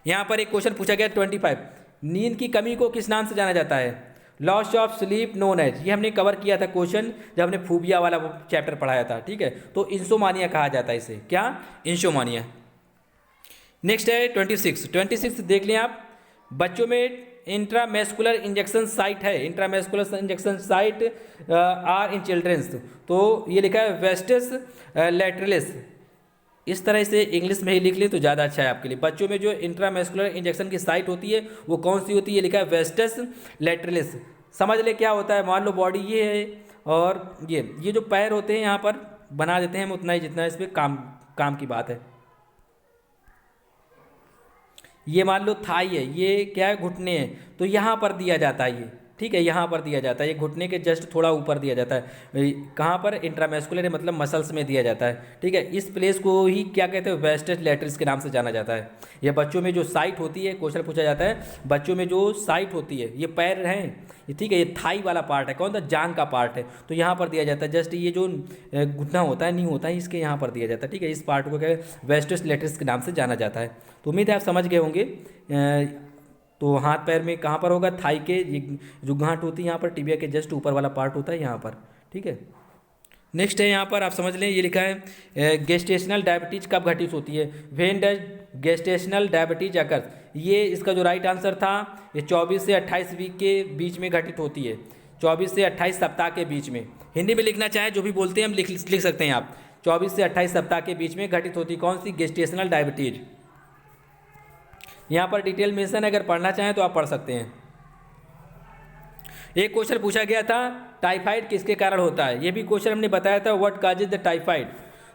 [SPEAKER 1] यहाँ पर एक क्वेश्चन पूछा गया 25, नींद की कमी को किस नाम से जाना जाता है? Loss of sleep known as. ये हमने कवर किया था क्वेश्चन जब हमने फूबिया वाला चैप्टर पढ़ाया था। ठीक है, तो इंसोमानिया कहा जाता है इसे। क्या? इंसोमानिया। नेक्स्ट है 26 देख लें आप। बच्चों में इंट्रामेस्कुलर इंजेक्शन साइट है, intramuscular injection site are in childrens, तो ये लिखा है वेस्टस लैटरलिस। इस तरह से इंग्लिश में ही लिख लें तो ज़्यादा अच्छा है आपके लिए। बच्चों में जो इंट्रामेस्कुलर इंजेक्शन की साइट होती है वो कौन सी होती है? लिखा है वेस्टस लैटरलिस। समझ ले क्या होता है। मान लो बॉडी ये है और ये जो पैर होते हैं यहाँ पर बना देते हैं हम उतना ही जितना इस पर काम की बात है। ये मान लो थाई है, ये क्या है? घुटने हैं, तो यहाँ पर दिया जाता है ये। ठीक है, यहाँ पर दिया जाता है, ये घुटने के जस्ट थोड़ा ऊपर दिया जाता है। कहाँ पर? इंट्रामेस्कुलर मतलब मसल्स में दिया जाता है। ठीक है, इस प्लेस को ही क्या कहते हैं? वेस्टस लैटरलिस के नाम से जाना जाता है। ये बच्चों में जो साइट होती है, क्वेश्चन पूछा जाता है बच्चों में जो साइट होती है, ये पैर हैं, ठीक है, ये थाई वाला पार्ट है, कौन सा? जांग का पार्ट है, तो यहाँ पर दिया जाता है। जस्ट ये जो घुटना होता है, नहीं होता है, इसके यहाँ पर दिया जाता है। ठीक है, इस पार्ट को क्या है? वेस्टस लैटरलिस के नाम से जाना जाता है। तो उम्मीद है आप समझ गए होंगे। तो हाथ पैर में कहाँ पर होगा? थाई के जो गांठ होती है यहाँ पर, टिबिया के जस्ट ऊपर वाला पार्ट होता है यहाँ पर। ठीक है, नेक्स्ट है यहाँ पर आप समझ लें, ये लिखा है गेस्टेशनल डायबिटीज कब घटित होती है? When does gestational diabetes occurs. ये इसका जो राइट आंसर था, ये 24 से 28 वीक के बीच में घटित होती है, 24 से 28 सप्ताह के बीच में। हिंदी में लिखना चाहें जो भी बोलते हैं हम लिख सकते हैं आप। 24 से 28 सप्ताह के बीच में घटित होती कौन सी? Gestational diabetes. यहाँ पर डिटेल मेंशन अगर पढ़ना चाहें तो आप पढ़ सकते हैं। एक क्वेश्चन पूछा गया था टाइफाइड किसके कारण होता है? ये भी क्वेश्चन हमने बताया था, व्हाट काजेज द टाइफाइड।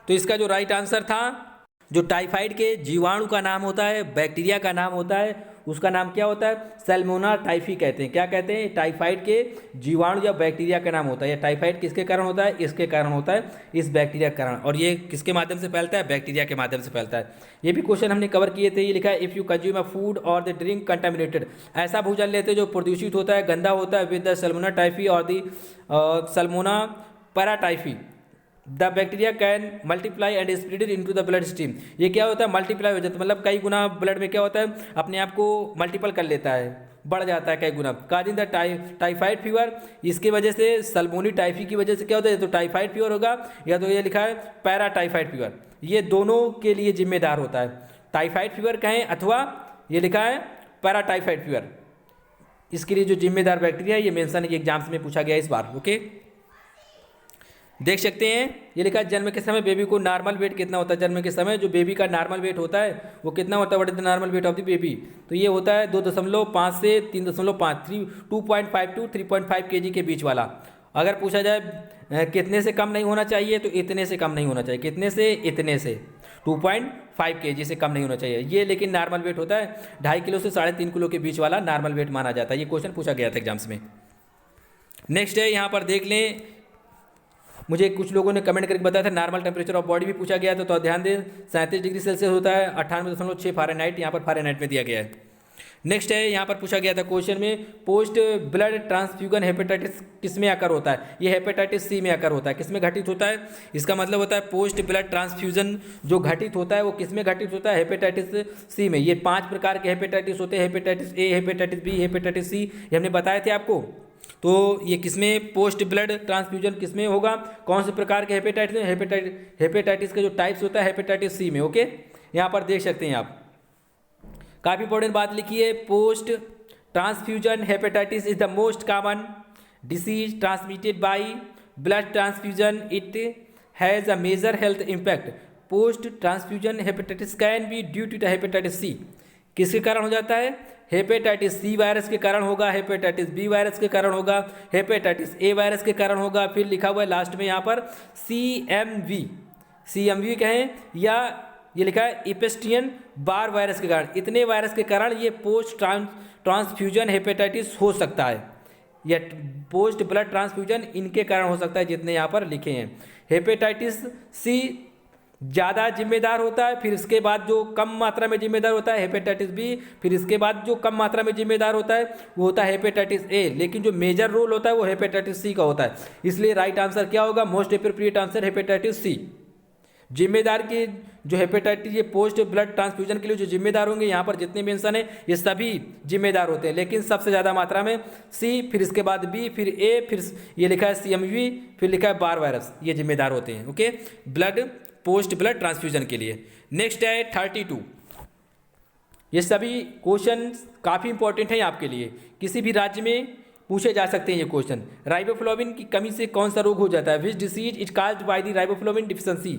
[SPEAKER 1] तो इसका जो राइट आंसर था, जो टाइफाइड के जीवाणु का नाम होता है, बैक्टीरिया का नाम होता है, उसका नाम क्या होता है? सैल्मोना टाइफी कहते हैं। क्या कहते हैं? टाइफाइड के जीवाणु या बैक्टीरिया का नाम होता है। या टाइफाइड किसके कारण होता है? इसके कारण होता है, इस बैक्टीरिया के कारण। और ये किसके माध्यम से फैलता है? बैक्टीरिया के माध्यम से फैलता है। ये भी क्वेश्चन हमने कवर किए थे। ये लिखा है if you consume a food और द ड्रिंक कंटामिनेटेड। ऐसा भोजन लेते जो प्रदूषित होता है, गंदा होता है, विद द सैल्मोना टाइफी और the salmonella paratyphi, the bacteria can multiply and spread into the blood stream. ये क्या होता है? मल्टीप्लाई हो जाता है, मतलब कई गुना ब्लड में क्या होता है? अपने आप को मल्टीपल कर लेता है, बढ़ जाता है कई गुना। काजिंग द टाइफाइड फीवर, इसकी वजह से सल्मोनी टाइफी की वजह से क्या होता है? तो टाइफाइड फीवर होगा, या तो ये लिखा है पैरा टाइफाइड फीवर। ये दोनों के लिए जिम्मेदार होता है, टाइफाइड फीवर कहें अथवा ये लिखा है पैरा टाइफाइड फीवर। इसके लिए जो जिम्मेदार बैक्टीरिया है, ये मेंशन एग्जाम्स में पूछा गया इस बार। ओके, देख सकते हैं ये लिखा है जन्म के समय बेबी को नॉर्मल वेट कितना होता है? जन्म के समय जो बेबी का नॉर्मल वेट होता है वो कितना होता है? What is the normal weight of the baby? तो ये होता है 2.5 से 3.5, 2.5 to 3.5 kg के बीच वाला। अगर पूछा जाए कितने से कम नहीं होना चाहिए, तो इतने से कम नहीं होना चाहिए। कितने से? इतने से 2.5 kg से कम नहीं होना चाहिए। ये लेकिन नॉर्मल वेट होता है, 2.5 किलो से 3.5 किलो के बीच वाला नॉर्मल वेट माना जाता है। ये क्वेश्चन पूछा गया था एग्जाम्स में। नेक्स्ट है, यहाँ पर देख लें, मुझे कुछ लोगों ने कमेंट करके बताया था नॉर्मल टेम्परेचर ऑफ बॉडी भी पूछा गया था, तो ध्यान दें 37 डिग्री सेल्सियस होता है, 98.6 फ़ारेनहाइट, यहाँ पर फ़ारेनहाइट में दिया गया है। नेक्स्ट है, यहाँ पर पूछा गया था क्वेश्चन में, पोस्ट ब्लड ट्रांसफ्यूजन हेपेटाइटिस किस में आकर होता है? ये हेपेटाइटिस सी में आकर होता है। किस में घटित होता है? इसका मतलब होता है पोस्ट ब्लड ट्रांसफ्यूजन जो घटित होता है वो किस में घटित होता है? हेपेटाइटिस सी में। ये 5 प्रकार के हेपेटाइटिस होते हैं, hepatitis A, hepatitis B, hepatitis C, ये हमने बताए थे आपको। तो ये किसमें पोस्ट ब्लड ट्रांसफ्यूजन किसमें होगा? कौन से प्रकार के हेपेटाइटिस में? हेपेटाइटिस का जो टाइप्स होता है हेपेटाइटिस सी में। ओके, यहाँ पर देख सकते हैं आप। काफ़ी इंपॉर्टेंट बात लिखी है, post transfusion hepatitis is the most common disease transmitted by blood transfusion. It has a major health impact. Post transfusion hepatitis can be due to the hepatitis C. किसके कारण हो जाता है? हेपेटाइटिस सी वायरस के कारण होगा, hepatitis B virus के कारण होगा, हेपेटाइटिस ए वायरस के कारण होगा, फिर लिखा हुआ है लास्ट में यहाँ पर CMV कहें, या ये लिखा है इपेस्टियन बार वायरस के कारण। इतने वायरस के कारण ये पोस्ट ट्रांसफ्यूजन हेपेटाइटिस हो सकता है, या पोस्ट ब्लड ट्रांसफ्यूजन इनके कारण हो सकता है जितने यहाँ पर लिखे हैं। हेपेटाइटिस सी ज़्यादा जिम्मेदार होता है, फिर इसके बाद जो कम मात्रा में जिम्मेदार होता है हेपेटाइटिस बी, फिर इसके बाद जो कम मात्रा में जिम्मेदार होता है वो होता है हेपेटाइटिस ए, लेकिन जो मेजर रोल होता है वो हेपेटाइटिस सी का होता है। इसलिए राइट आंसर क्या होगा? Most appropriate answer hepatitis C. जिम्मेदार की जो हेपेटाइटिस ये पोस्ट ब्लड ट्रांसफ्यूजन के लिए जो जिम्मेदार होंगे, यहाँ पर जितने मेंशन है ये सभी जिम्मेदार होते हैं, लेकिन सबसे ज़्यादा मात्रा में सी, फिर इसके बाद बी, फिर ए, फिर ये लिखा है CMV, फिर लिखा है बार वायरस, ये जिम्मेदार होते हैं। Okay, blood post blood transfusion के लिए। नेक्स्ट है 32। ये सभी क्वेश्चन काफ़ी इंपॉर्टेंट हैं आपके लिए, किसी भी राज्य में पूछे जा सकते हैं ये क्वेश्चन। राइबोफ्लाविन की कमी से कौन सा रोग हो जाता है? Which disease is caused by the riboflavin deficiency.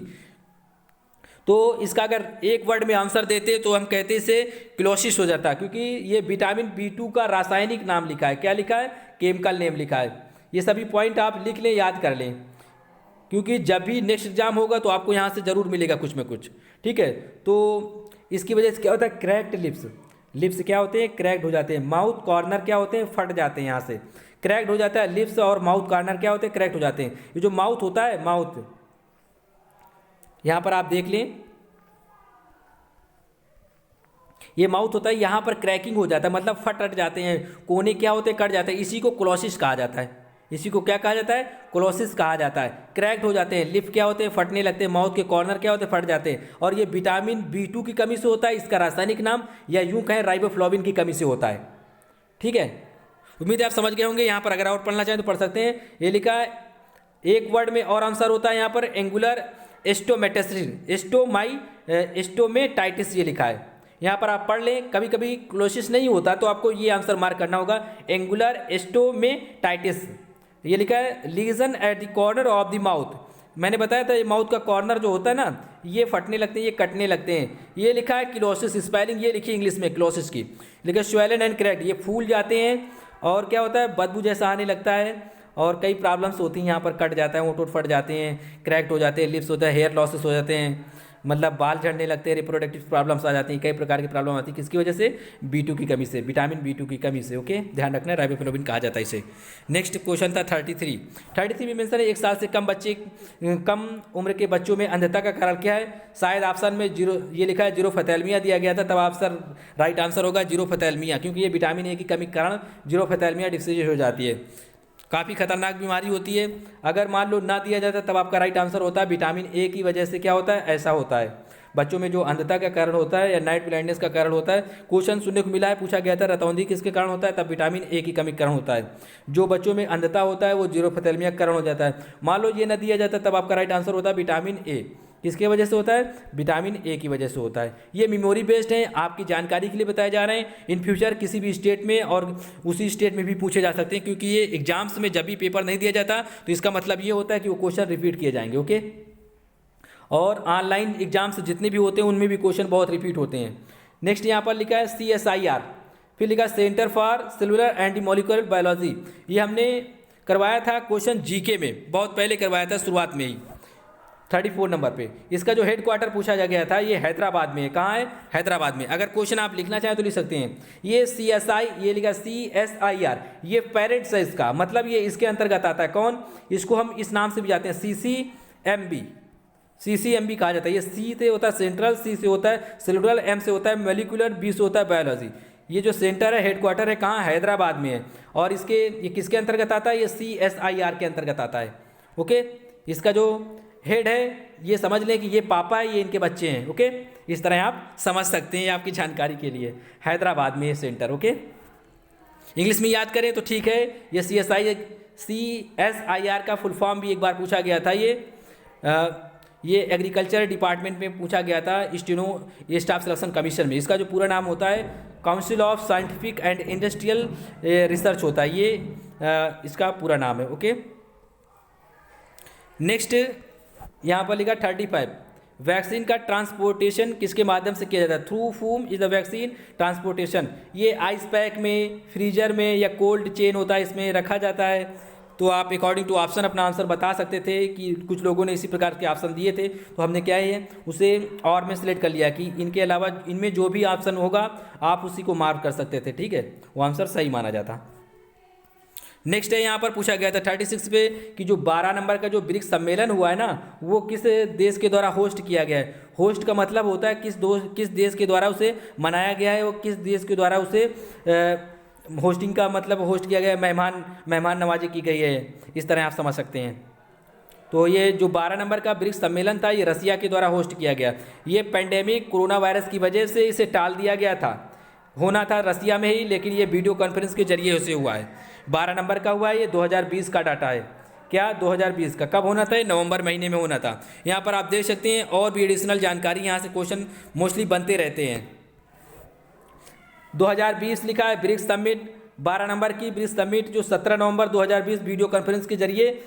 [SPEAKER 1] तो इसका अगर एक वर्ड में आंसर देते तो हम कहते इसे क्लोसिस हो जाता, क्योंकि ये विटामिन B2 का रासायनिक नाम लिखा है। क्या लिखा है? केमिकल नेम लिखा है। ये सभी पॉइंट आप लिख लें, याद कर लें, क्योंकि जब भी नेक्स्ट एग्जाम होगा तो आपको यहाँ से ज़रूर मिलेगा कुछ में कुछ। ठीक है, तो इसकी वजह से क्या होता है? Cracked lips. लिप्स क्या होते हैं? क्रैक्ड हो जाते हैं। माउथ कॉर्नर क्या होते हैं? फट जाते हैं, यहाँ से क्रैक्ड हो जाता है। लिप्स और माउथ कॉर्नर क्या होते हैं? क्रैक्ड हो जाते हैं। ये जो माउथ होता है, माउथ यहाँ पर आप देख लें, ये माउथ होता है, यहाँ पर क्रैकिंग हो जाता है, मतलब फट जाते हैं, कोने क्या होते हैं? कट जाते हैं। इसी को क्लोसिस कहा जाता है। इसी को क्या कहा जाता है? क्लोसिस कहा जाता है। क्रैक्ड हो जाते हैं, लिप क्या होते हैं? फटने लगते हैं, माउथ के कॉर्नर क्या होते हैं? फट जाते हैं। और ये विटामिन B2 की कमी से होता है, इसका रासायनिक नाम, या यूं कहें राइबोफ्लाविन की कमी से होता है। ठीक है, उम्मीद है आप समझ गए होंगे। यहाँ पर अगर और पढ़ना चाहें तो पढ़ सकते हैं। ये लिखा है एक वर्ड में और आंसर होता है यहाँ पर एंगुलर एस्टोमेटाइटिस, ये लिखा है। यहाँ पर आप पढ़ लें, कभी कभी क्लोसिस नहीं होता तो आपको ये आंसर मार्क करना होगा, एंगुलर एस्टोमेटाइटिस। ये लिखा है lesion at the corner of the mouth. मैंने बताया था ये माउथ का कॉर्नर जो होता है ना, ये फटने लगते हैं, ये कटने लगते हैं। ये लिखा है क्लोसिस, स्पेलिंग ये लिखी इंग्लिश में क्लोसिस की, लिखा स्वेलन एंड क्रैक्ड, ये फूल जाते हैं और क्या होता है? बदबू जैसा आने लगता है और कई प्रॉब्लम्स होती हैं। यहाँ पर कट जाता है, ओंठ फट जाते हैं, क्रैक्ड हो जाते हैं, लिप्स होता है, हेयर लॉसेस हो जाते हैं, मतलब बाल झड़ने लगते हैं, रिप्रोडक्टिव प्रॉब्लम्स आ जाती हैं, कई प्रकार की प्रॉब्लम आती है। किसकी वजह से? B2 की कमी से, विटामिन B2 की कमी से। ओके, ध्यान रखना, राइबोफ्लाविन कहा जाता है इसे। नेक्स्ट क्वेश्चन था 33 में मेंशन है 1 साल से कम उम्र के बच्चों में अंधता का कारण क्या है? शायद ऑप्शन में ये लिखा है जीरोफथैल्मिया दिया गया था, तब ऑप्शन राइट आंसर होगा जीरोफथैल्मिया, क्योंकि ये विटामिन ए की कमी के कारण जीरोफथैल्मिया डिसीज हो जाती है। काफ़ी खतरनाक बीमारी होती है। अगर मान लो ना दिया जाता तब आपका राइट आंसर होता है विटामिन ए की वजह से क्या होता है? ऐसा होता है। बच्चों में जो अंधता का कारण होता है या नाइट ब्लाइंडनेस का कारण होता है, क्वेश्चन सुनने को मिला है, पूछा गया था रतौंधी किसके कारण होता है? तब विटामिन ए की कमी के कारण होता है। जो बच्चों में अंधता होता है वो जीरोफथैल्मिया के कारण हो जाता है। मान लो ये ना दिया जाता तब आपका राइट आंसर होता है विटामिन ए। किसके वजह से होता है? विटामिन ए की वजह से होता है। ये मेमोरी बेस्ड है, आपकी जानकारी के लिए बताए जा रहे हैं। इन फ्यूचर किसी भी स्टेट में और उसी स्टेट में भी पूछे जा सकते हैं, क्योंकि ये एग्जाम्स में जब भी पेपर नहीं दिया जाता तो इसका मतलब ये होता है कि वो क्वेश्चन रिपीट किए जाएंगे। ओके, और ऑनलाइन एग्जाम्स जितने भी होते हैं उनमें भी क्वेश्चन बहुत रिपीट होते हैं। नेक्स्ट यहाँ पर लिखा है CSIR, फिर लिखा है centre for cellular and molecular biology. ये हमने करवाया था क्वेश्चन GK में, बहुत पहले करवाया था, शुरुआत में ही। 34 नंबर पे। इसका जो हेड क्वार्टर पूछा जा गया था ये हैदराबाद में है। कहाँ है? हैदराबाद में। अगर क्वेश्चन आप लिखना चाहें तो लिख सकते हैं। ये CSI, ये लिखा CSIR, ये पेरेंट्स है इसका, मतलब ये इसके अंतर्गत आता है। कौन? इसको हम इस नाम से भी जाते हैं, CCMB। CCMB कहा जाता है। ये C से होता है सेंट्रल, C से होता है सेलुलर, M से होता है मोलिकुलर, B से होता है बायोलॉजी। ये जो सेंटर है, हेड क्वार्टर है, कहाँ? हैदराबाद में है। और ये किसके अंतर्गत आता है? ये CSIR के अंतर्गत आता है। ओके, इसका जो हेड है ये समझ लें कि ये पापा है, ये इनके बच्चे हैं। ओके, इस तरह आप समझ सकते हैं, आपकी जानकारी के लिए। हैदराबाद में ये सेंटर। ओके, इंग्लिश में याद करें तो ठीक है। ये CSIR का फुल फॉर्म भी एक बार पूछा गया था। ये एग्रीकल्चर डिपार्टमेंट में पूछा गया था, ये स्टाफ सिलेक्शन कमीशन में। इसका जो पूरा नाम होता है council of scientific and industrial research होता है। ये इसका पूरा नाम है। ओके, नेक्स्ट यहाँ पर लिखा 35, वैक्सीन का ट्रांसपोर्टेशन किसके माध्यम से किया जाता है? Through whom is the vaccine transportation. ये आइस पैक में, फ्रीजर में या कोल्ड चेन होता है, इसमें रखा जाता है। तो आप अकॉर्डिंग टू ऑप्शन अपना आंसर बता सकते थे कि कुछ लोगों ने इसी प्रकार के ऑप्शन दिए थे, तो हमने क्या है उसे और में सिलेक्ट कर लिया कि इनके अलावा इनमें जो भी ऑप्शन होगा आप उसी को मार्क कर सकते थे। ठीक है, वो आंसर सही माना जाता। नेक्स्ट है यहाँ पर पूछा गया था 36 पे कि जो 12 नंबर का जो ब्रिक्स सम्मेलन हुआ है ना, वो किस देश के द्वारा होस्ट किया गया है? होस्ट का मतलब होता है किस देश के द्वारा उसे मनाया गया है, वो किस देश के द्वारा उसे होस्टिंग का मतलब होस्ट किया गया है, मेहमान नवाजी की गई है। इस तरह आप समझ सकते हैं। तो ये जो 12 नंबर का ब्रिक्स सम्मेलन था ये रसिया के द्वारा होस्ट किया गया। ये पेंडेमिक कोरोना वायरस की वजह से इसे टाल दिया गया था। होना था रसिया में ही, लेकिन ये वीडियो कॉन्फ्रेंस के जरिए उसे हुआ है। 12 नंबर का हुआ है। ये 2020 का डाटा है। क्या? 2020 का। कब होना था? ये नवंबर महीने में होना था। यहाँ पर आप देख सकते हैं और भी एडिशनल जानकारी, यहाँ से क्वेश्चन मोस्टली बनते रहते हैं। 2020 लिखा है ब्रिक्स समिट, 12 नंबर की ब्रिक्स समिट जो 17 नवंबर 2020 वीडियो कॉन्फ्रेंस के जरिए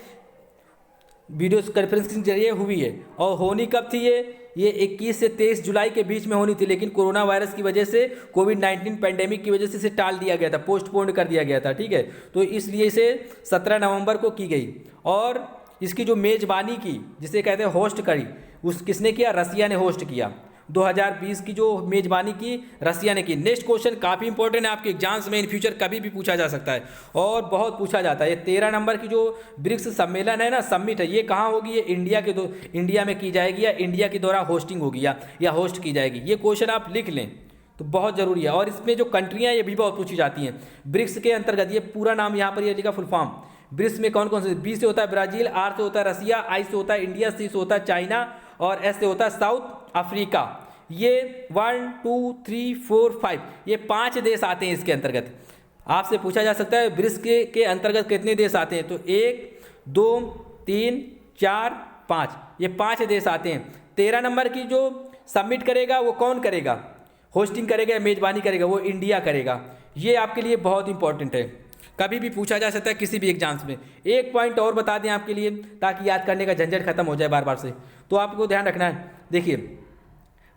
[SPEAKER 1] हुई है। और होनी कब थी? ये 21 से 23 जुलाई के बीच में होनी थी, लेकिन कोरोना वायरस की वजह से, कोविड-19 पेंडेमिक की वजह से इसे टाल दिया गया था, पोस्टपोन कर दिया गया था। ठीक है, तो इसलिए इसे 17 नवंबर को की गई। और इसकी जो मेज़बानी की, जिसे कहते हैं होस्ट करी, किसने किया? रसिया ने होस्ट किया। 2020 की जो मेज़बानी की रसिया ने की। नेक्स्ट क्वेश्चन काफ़ी इंपॉर्टेंट है, आपके एग्जाम्स में इन फ्यूचर कभी भी पूछा जा सकता है और बहुत पूछा जाता है। ये 13 नंबर की जो ब्रिक्स सम्मेलन है ना, समिट है, ये कहाँ होगी? ये इंडिया में की जाएगी, या इंडिया के द्वारा होस्टिंग होगी, या होस्ट की जाएगी। ये क्वेश्चन आप लिख लें तो बहुत ज़रूरी है। और इसमें जो कंट्रियाँ ये भी बहुत पूछी जाती हैं ब्रिक्स के अंतर्गत। ये पूरा नाम यहाँ पर ये लिखा फुल फॉर्म। ब्रिक्स में कौन कौन से? बी से होता है ब्राज़ील, आर से होता है रसिया, आई से होता है इंडिया, सी से होता है चाइना और एस से होता है साउथ अफ्रीका। ये 1 2 3 4 5 ये 5 देश आते हैं इसके अंतर्गत। आपसे पूछा जा सकता है ब्रिक्स के अंतर्गत कितने देश आते हैं? तो 1 2 3 4 5 ये 5 देश आते हैं। 13 नंबर की जो सबमिट करेगा वो कौन करेगा? होस्टिंग करेगा, मेज़बानी करेगा, वो इंडिया करेगा। ये आपके लिए बहुत इंपॉर्टेंट है, कभी भी पूछा जा सकता है किसी भी एग्जाम्स में। एक पॉइंट और बता दें आपके लिए ताकि याद करने का झंझट खत्म हो जाए बार बार से, तो आपको ध्यान रखना है। देखिए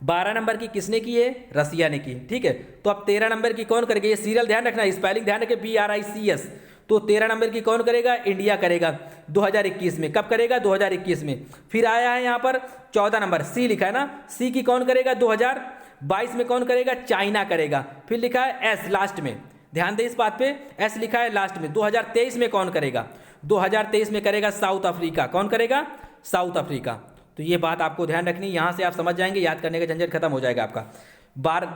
[SPEAKER 1] 12 नंबर की किसने की है? रसिया ने की। ठीक है, तो अब 13 नंबर की कौन करेगा? ये सीरियल ध्यान रखना, स्पेलिंग ध्यान रखें, BRICS। तो 13 नंबर की कौन करेगा? इंडिया करेगा 2021 में। कब करेगा? 2021 में। फिर आया है यहाँ पर 14 नंबर, सी लिखा है ना, सी की कौन करेगा? 2022 में कौन करेगा? चाइना करेगा। फिर लिखा है एस लास्ट में, ध्यान दें इस बात पे, एस लिखा है लास्ट में। 2023 में कौन करेगा? 2023 में करेगा साउथ अफ्रीका। कौन करेगा? South Africa. तो ये बात आपको ध्यान रखनी, यहाँ से आप समझ जाएंगे, याद करने का झंझट खत्म हो जाएगा आपका।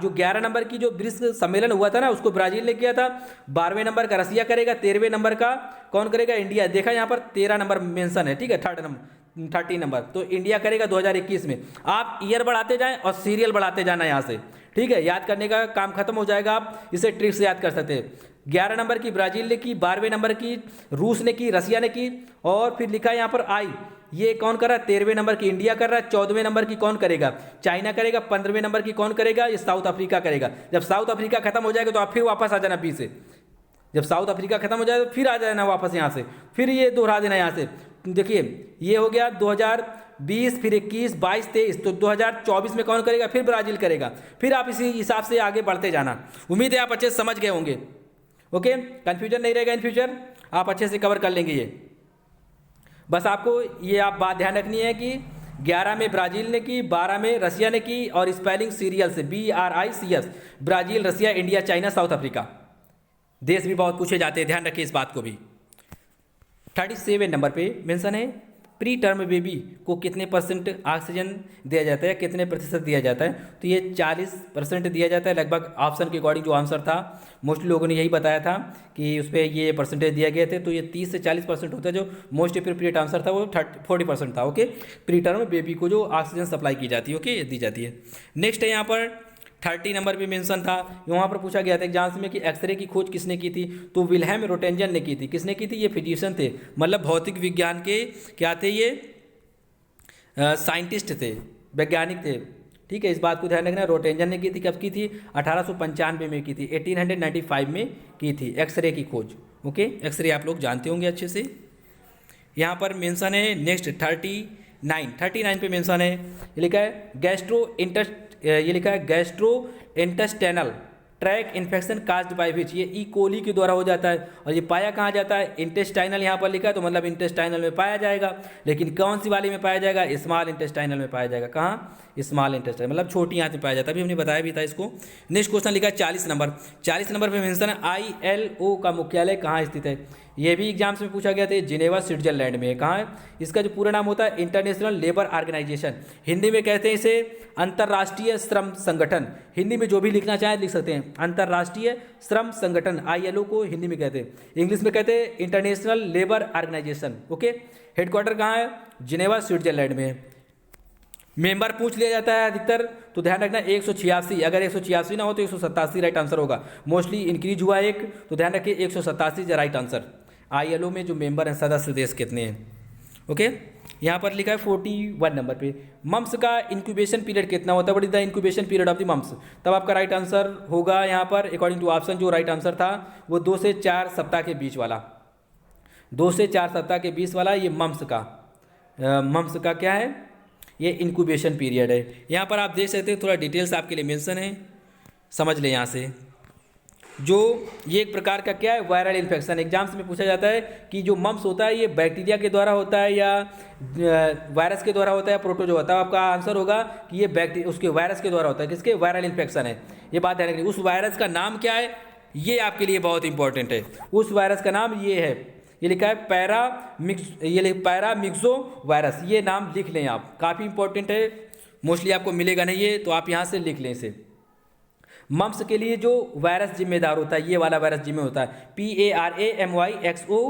[SPEAKER 1] जो 11 नंबर की जो ब्रिक्स सम्मेलन हुआ था ना, उसको ब्राजील ने किया था। 12वें नंबर का रसिया करेगा, 13वें नंबर का कौन करेगा? इंडिया। देखा यहाँ पर 13 नंबर मेंशन है। ठीक है, 30 नंबर तो इंडिया करेगा 2021 में। आप ईयर बढ़ाते जाएं और सीरियल बढ़ाते जाना यहाँ से। ठीक है, याद करने का काम खत्म हो जाएगा, आप इसे ट्रिक से याद कर सकते हैं। 11 नंबर की ब्राजील ने की, 12वें नंबर की रूस ने की, रसिया ने की, और फिर लिखा है यहाँ पर आई, ये कौन कर रहा है? 13वें नंबर की इंडिया कर रहा है। 14वें नंबर की कौन करेगा? चाइना करेगा। 15वें नंबर की कौन करेगा? ये साउथ अफ्रीका करेगा। जब साउथ अफ्रीका खत्म हो जाएगा तो आप फिर वापस आ जाना बी से। जब साउथ अफ्रीका खत्म हो जाए तो फिर आ जाना वापस यहाँ से, फिर ये दोहरा देना यहाँ से। देखिए ये हो गया 2020, फिर 21, 22, 23, तो 2024 में कौन करेगा? फिर ब्राजील करेगा। फिर आप इसी हिसाब से आगे बढ़ते जाना। उम्मीद है आप अच्छे से समझ गए होंगे। ओके, कन्फ्यूजन नहीं रहेगा इन फ्यूचर, आप अच्छे से कवर कर लेंगे ये। बस आपको ये आप बात ध्यान रखनी है कि 11 में ब्राज़ील ने की, 12 में रसिया ने की, और स्पेलिंग सीरियल से BRICS, ब्राज़ील, रसिया, इंडिया, चाइना, साउथ अफ्रीका। देश भी बहुत पूछे जाते हैं, ध्यान रखिए इस बात को भी। 37 नंबर पे मेंशन है, प्री टर्म बेबी को कितने परसेंट ऑक्सीजन दिया जाता है, कितने प्रतिशत दिया जाता है? तो ये 40% दिया जाता है लगभग। ऑप्शन के अकॉर्डिंग जो आंसर था मोस्टली लोगों ने यही बताया था कि उस पर ये परसेंटेज दिया गया थे, तो ये 30 से 40% होता है। जो मोस्ट अप्रोप्रिएट आंसर था वो 40% था। ओके, प्री टर्म बेबी को जो ऑक्सीजन सप्लाई की जाती है, ओके, दी जाती है। नेक्स्ट है यहाँ पर 30 नंबर पे मेंशन था, वहाँ पर पूछा गया था एग्जाम्स में कि एक्सरे की खोज किसने की थी? तो विल्हेम रोटेंजन ने की थी। किसने की थी? ये फिजिशियन थे, मतलब भौतिक विज्ञान के क्या थे, ये साइंटिस्ट थे, वैज्ञानिक थे। ठीक है, इस बात को ध्यान रखना। रोटेंजन ने की थी, कब की थी? 1895 में की थी, 1895 में की थी एक्सरे की खोज। ओके, एक्सरे आप लोग जानते होंगे अच्छे से। यहाँ पर मेंशन है नेक्स्ट 39 पे मेंशन है, ये लिखा है gastro intestinal tract infection caused by which, ये ई कोली के द्वारा हो जाता है। और ये पाया कहाँ जाता है? इंटेस्टाइनल यहाँ पर लिखा है, तो मतलब इंटेस्टाइनल में पाया जाएगा। लेकिन कौन सी वाली में पाया जाएगा? स्मॉल इंटेस्टाइनल में पाया जाएगा। कहाँ? स्मॉल इंटेस्टाइनल, मतलब छोटी आंत में पाया जाता है। अभी हमने बताया भी था इसको। नेक्स्ट क्वेश्चन लिखा है 40 नंबर। 40 नंबर पर मेंशन है ILO का मुख्यालय कहाँ स्थित है? ये भी एग्जाम्स में पूछा गया था, जिनेवा स्विट्जरलैंड में। कहाँ है? इसका जो पूरा नाम होता है इंटरनेशनल लेबर ऑर्गेनाइजेशन, हिंदी में कहते हैं इसे अंतर्राष्ट्रीय श्रम संगठन। हिंदी में जो भी लिखना चाहे लिख सकते हैं, अंतर्राष्ट्रीय श्रम संगठन, ILO को हिंदी में कहते हैं। इंग्लिश में कहते हैं International Labour Organization. Okay, headquarter कहाँ है? जिनेवा स्विट्जरलैंड में। मेंबर पूछ लिया जाता है अधिकतर, तो ध्यान रखना 186। अगर 186 ना हो तो 187 राइट आंसर होगा। मोस्टली इंक्रीज हुआ एक, तो ध्यान रखिए 187 राइट आंसर। ILO में जो मेंबर हैं, सदस्य देश कितने हैं? ओके, यहाँ पर लिखा है 41 नंबर पे, मम्स का इंक्यूबेशन पीरियड कितना होता है? What is the incubation period of the mumps? तब आपका राइट आंसर होगा यहाँ पर अकॉर्डिंग टू ऑप्शन, जो राइट आंसर था वो 2 से 4 सप्ताह के बीच वाला, 2 से 4 सप्ताह के बीच वाला ये मम्स का क्या है? ये इंक्यूबेशन पीरियड है। यहाँ पर आप देख सकते हैं, थोड़ा डिटेल्स आपके लिए मेंशन है, समझ लें यहाँ से। जो ये एक प्रकार का क्या है? Viral infection. एग्जाम्स में पूछा जाता है कि जो मम्स होता है ये बैक्टीरिया के द्वारा होता है या वायरस के द्वारा होता है, प्रोटोजो होता है। आपका आंसर होगा कि ये बैक्टीरिया उसके वायरस के द्वारा होता है। किसके? वायरल इन्फेक्शन है। ये बात ध्यान रखिए। उस वायरस का नाम क्या है, ये आपके लिए बहुत इंपॉर्टेंट है। उस वायरस का नाम ये है, ये लिखा है पैरामिक्सो वायरस। ये नाम लिख लें आप, काफ़ी इंपॉर्टेंट है, मोस्टली आपको मिलेगा नहीं ये, तो आप यहाँ से लिख लें इसे। मम्स के लिए जो वायरस जिम्मेदार होता है, ये वाला वायरस जिम्मे होता है PARAMYXO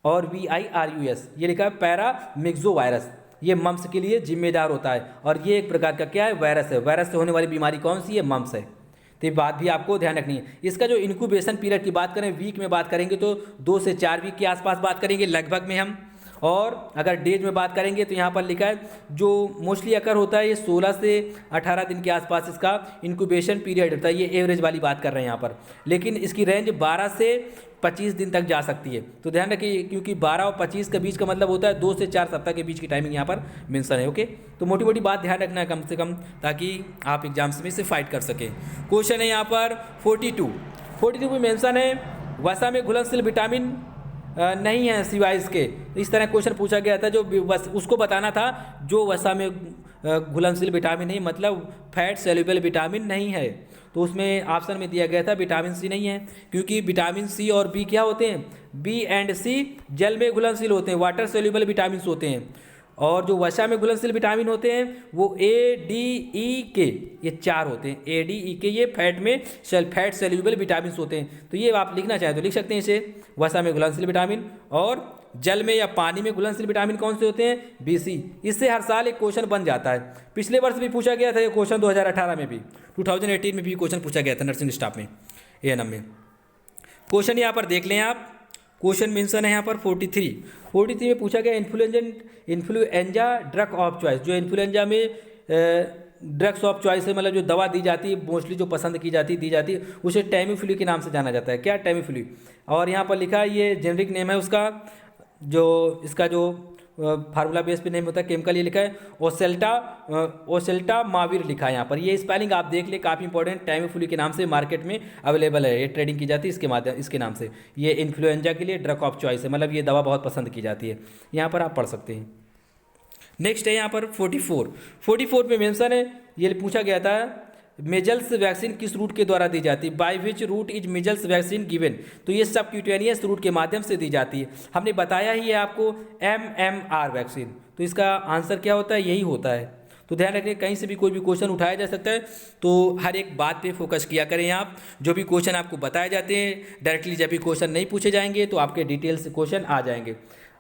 [SPEAKER 1] और VIRUS, ये लिखा है पैरामिक्सो वायरस। ये मम्स के लिए जिम्मेदार होता है, और ये एक प्रकार का क्या है? वायरस है। वायरस से होने वाली बीमारी कौन सी है? मम्स है। तो ये बात भी आपको ध्यान रखनी है। इसका जो इंक्यूबेशन पीरियड की बात करें, वीक में बात करेंगे तो 2 से 4 वीक के आसपास बात करेंगे लगभग में हम। और अगर डेज में बात करेंगे तो यहाँ पर लिखा है जो मोस्टली अकर होता है, ये 16 से 18 दिन के आसपास इसका इंक्यूबेशन पीरियड होता है। ये एवरेज वाली बात कर रहे हैं यहाँ पर, लेकिन इसकी रेंज 12 से 25 दिन तक जा सकती है। तो ध्यान रखिए, क्योंकि 12 और 25 के बीच का मतलब होता है 2 से 4 सप्ताह के बीच की टाइमिंग यहाँ पर मेंशन है। ओके, तो मोटी मोटी बात ध्यान रखना है कम से कम, ताकि आप एग्जाम्स में से फाइट कर सकें। क्वेश्चन है यहाँ पर 42 में मेंशन है वसा में घुलनशील विटामिन नहीं है सिवाय इसके। इस तरह क्वेश्चन पूछा गया था, जो उसको बताना था जो वसा में घुलनशील विटामिन नहीं, मतलब फैट सेल्युबल विटामिन नहीं है। तो उसमें ऑप्शन में दिया गया था विटामिन सी नहीं है, क्योंकि विटामिन सी और बी क्या होते हैं? बी एंड सी जल में घुलनशील होते हैं, वाटर सेल्युबल विटामिन होते हैं। और जो वसा में घुलनशील विटामिन होते हैं वो ADE के, ये 4 होते हैं। ADE के ये फैट सेल्युबल विटामिन होते हैं। तो ये आप लिखना चाहें तो लिख सकते हैं इसे, वसा में घुलनशील विटामिन। और जल में या पानी में घुलनशील विटामिन कौन से होते हैं? BC। इससे हर साल एक क्वेश्चन बन जाता है। पिछले वर्ष भी पूछा गया था ये क्वेश्चन, 2018 में भी, 2018 में भी क्वेश्चन पूछा गया था नर्सिंग स्टाफ में, ANM में। क्वेश्चन यहाँ पर देख लें आप, क्वेश्चन मेंशन है यहाँ पर 43 में पूछा गया इन्फ्लुएंजा ड्रग ऑफ चॉइस। जो इन्फ्लुएंजा में ड्रग्स ऑफ चॉइस है, मतलब जो दवा दी जाती है, मोस्टली जो पसंद की जाती है, उसे टैमीफ्लू के नाम से जाना जाता है। क्या? टैमीफ्लू। और यहाँ पर लिखा है, ये जेनरिक नेम है उसका, जो इसका जो फार्मूला बेस पे नेम होता है केमिकल, ये लिखा है ओसेल्टा माविर लिखा है यहाँ पर। ये स्पेलिंग आप देख ले, काफ़ी इंपॉर्टेंट। टैमीफ्लू के नाम से मार्केट में अवेलेबल है, ये ट्रेडिंग की जाती है इसके नाम से। ये इन्फ्लुएंजा के लिए ड्रग ऑफ चॉइस है, मतलब ये दवा बहुत पसंद की जाती है। यहाँ पर आप पढ़ सकते हैं। नेक्स्ट है यहाँ पर 44 में मेंशन है, ये पूछा गया था मेजल्स वैक्सीन किस रूट के द्वारा दी जाती है, by which route is measles vaccine given. तो ये सबक्यूटेनियस रूट के माध्यम से दी जाती है। हमने बताया ही है आपको MMR वैक्सीन, तो इसका आंसर क्या होता है, यही होता है। तो ध्यान रखिए कहीं से भी कोई भी क्वेश्चन उठाया जा सकता है, तो हर एक बात पे फोकस किया करें आप। जो भी क्वेश्चन आपको बताए जाते हैं डायरेक्टली जब भी क्वेश्चन नहीं पूछे जाएंगे तो आपके डिटेल्स क्वेश्चन आ जाएंगे।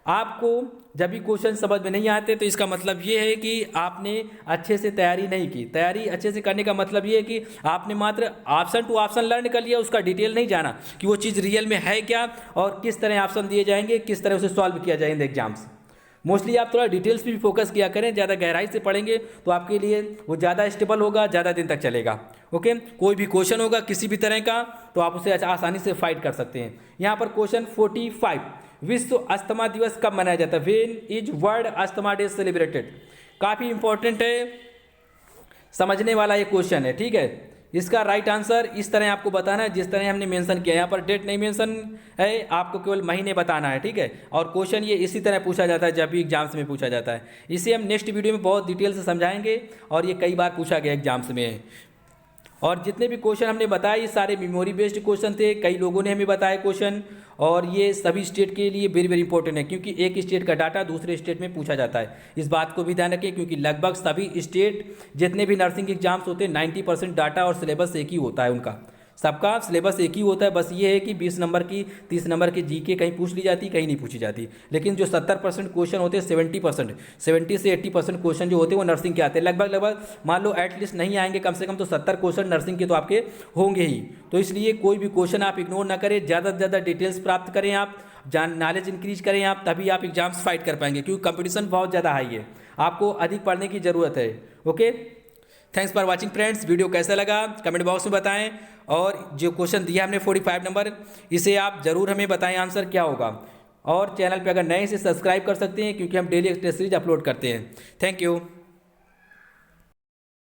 [SPEAKER 1] आपको जब भी क्वेश्चन समझ में नहीं आते तो इसका मतलब ये है कि आपने अच्छे से तैयारी नहीं की। तैयारी अच्छे से करने का मतलब ये है कि आपने मात्र ऑप्शन टू ऑप्शन लर्न कर लिया, उसका डिटेल नहीं जाना कि वो चीज़ रियल में है क्या और किस तरह ऑप्शन दिए जाएंगे, किस तरह उसे सॉल्व किया जाएगा एग्जाम्स। मोस्टली आप थोड़ा डिटेल्स पे भी फोकस किया करें, ज़्यादा गहराई से पढ़ेंगे तो आपके लिए वो ज़्यादा स्टेबल होगा, ज़्यादा दिन तक चलेगा। ओके, कोई भी क्वेश्चन होगा किसी भी तरह का तो आप उसे आसानी से फाइट कर सकते हैं। यहाँ पर क्वेश्चन 45, विश्व अस्थमा दिवस कब मनाया जाता है, when is world asthma day celebrated. काफ़ी इंपॉर्टेंट है, समझने वाला ये क्वेश्चन है, ठीक है। इसका राइट आंसर इस तरह आपको बताना है जिस तरह हमने मेंशन किया। यहाँ पर डेट नहीं मेंशन है, आपको केवल महीने बताना है, ठीक है। और क्वेश्चन ये इसी तरह पूछा जाता है जब भी एग्जाम्स में पूछा जाता है। इसे हम नेक्स्ट वीडियो में बहुत डिटेल से समझाएंगे और ये कई बार पूछा गया एग्जाम्स में। और जितने भी क्वेश्चन हमने बताए ये सारे मेमोरी बेस्ड क्वेश्चन थे, कई लोगों ने हमें बताए क्वेश्चन, और ये सभी स्टेट के लिए वेरी वेरी इंपॉर्टेंट है क्योंकि एक स्टेट का डाटा दूसरे स्टेट में पूछा जाता है। इस बात को भी ध्यान रखें क्योंकि लगभग सभी स्टेट जितने भी नर्सिंग एग्जाम्स होते हैं 90% डाटा और सिलेबस एक ही होता है उनका, सबका सिलेबस एक ही होता है। बस ये है कि 20 नंबर की 30 नंबर की जीके कहीं पूछ ली जाती, कहीं नहीं पूछी जाती। लेकिन जो 70% क्वेश्चन होते हैं 70 से 80% क्वेश्चन जो होते हैं वो नर्सिंग के आते हैं। लगभग मान लो एटलीस्ट नहीं आएंगे कम से कम तो 70 क्वेश्चन नर्सिंग के तो आपके होंगे ही। तो इसलिए कोई भी क्वेश्चन आप इग्नोर ना करें, ज़्यादा से ज़्यादा डिटेल्स प्राप्त करें, आप नॉलेज इंक्रीज करें आप, तभी आप एग्जाम्स फाइट कर पाएंगे क्योंकि कंपटीशन बहुत ज़्यादा हाई है, आपको अधिक पढ़ने की ज़रूरत है। Okay, thanks for watching friends. Video कैसा लगा कमेंट बॉक्स में बताएं, और जो क्वेश्चन दिया हमने 45 नंबर इसे आप ज़रूर हमें बताएं आंसर क्या होगा। और चैनल पे अगर नए से सब्सक्राइब कर सकते हैं क्योंकि हम डेली टेस्ट सीरीज अपलोड करते हैं। Thank you.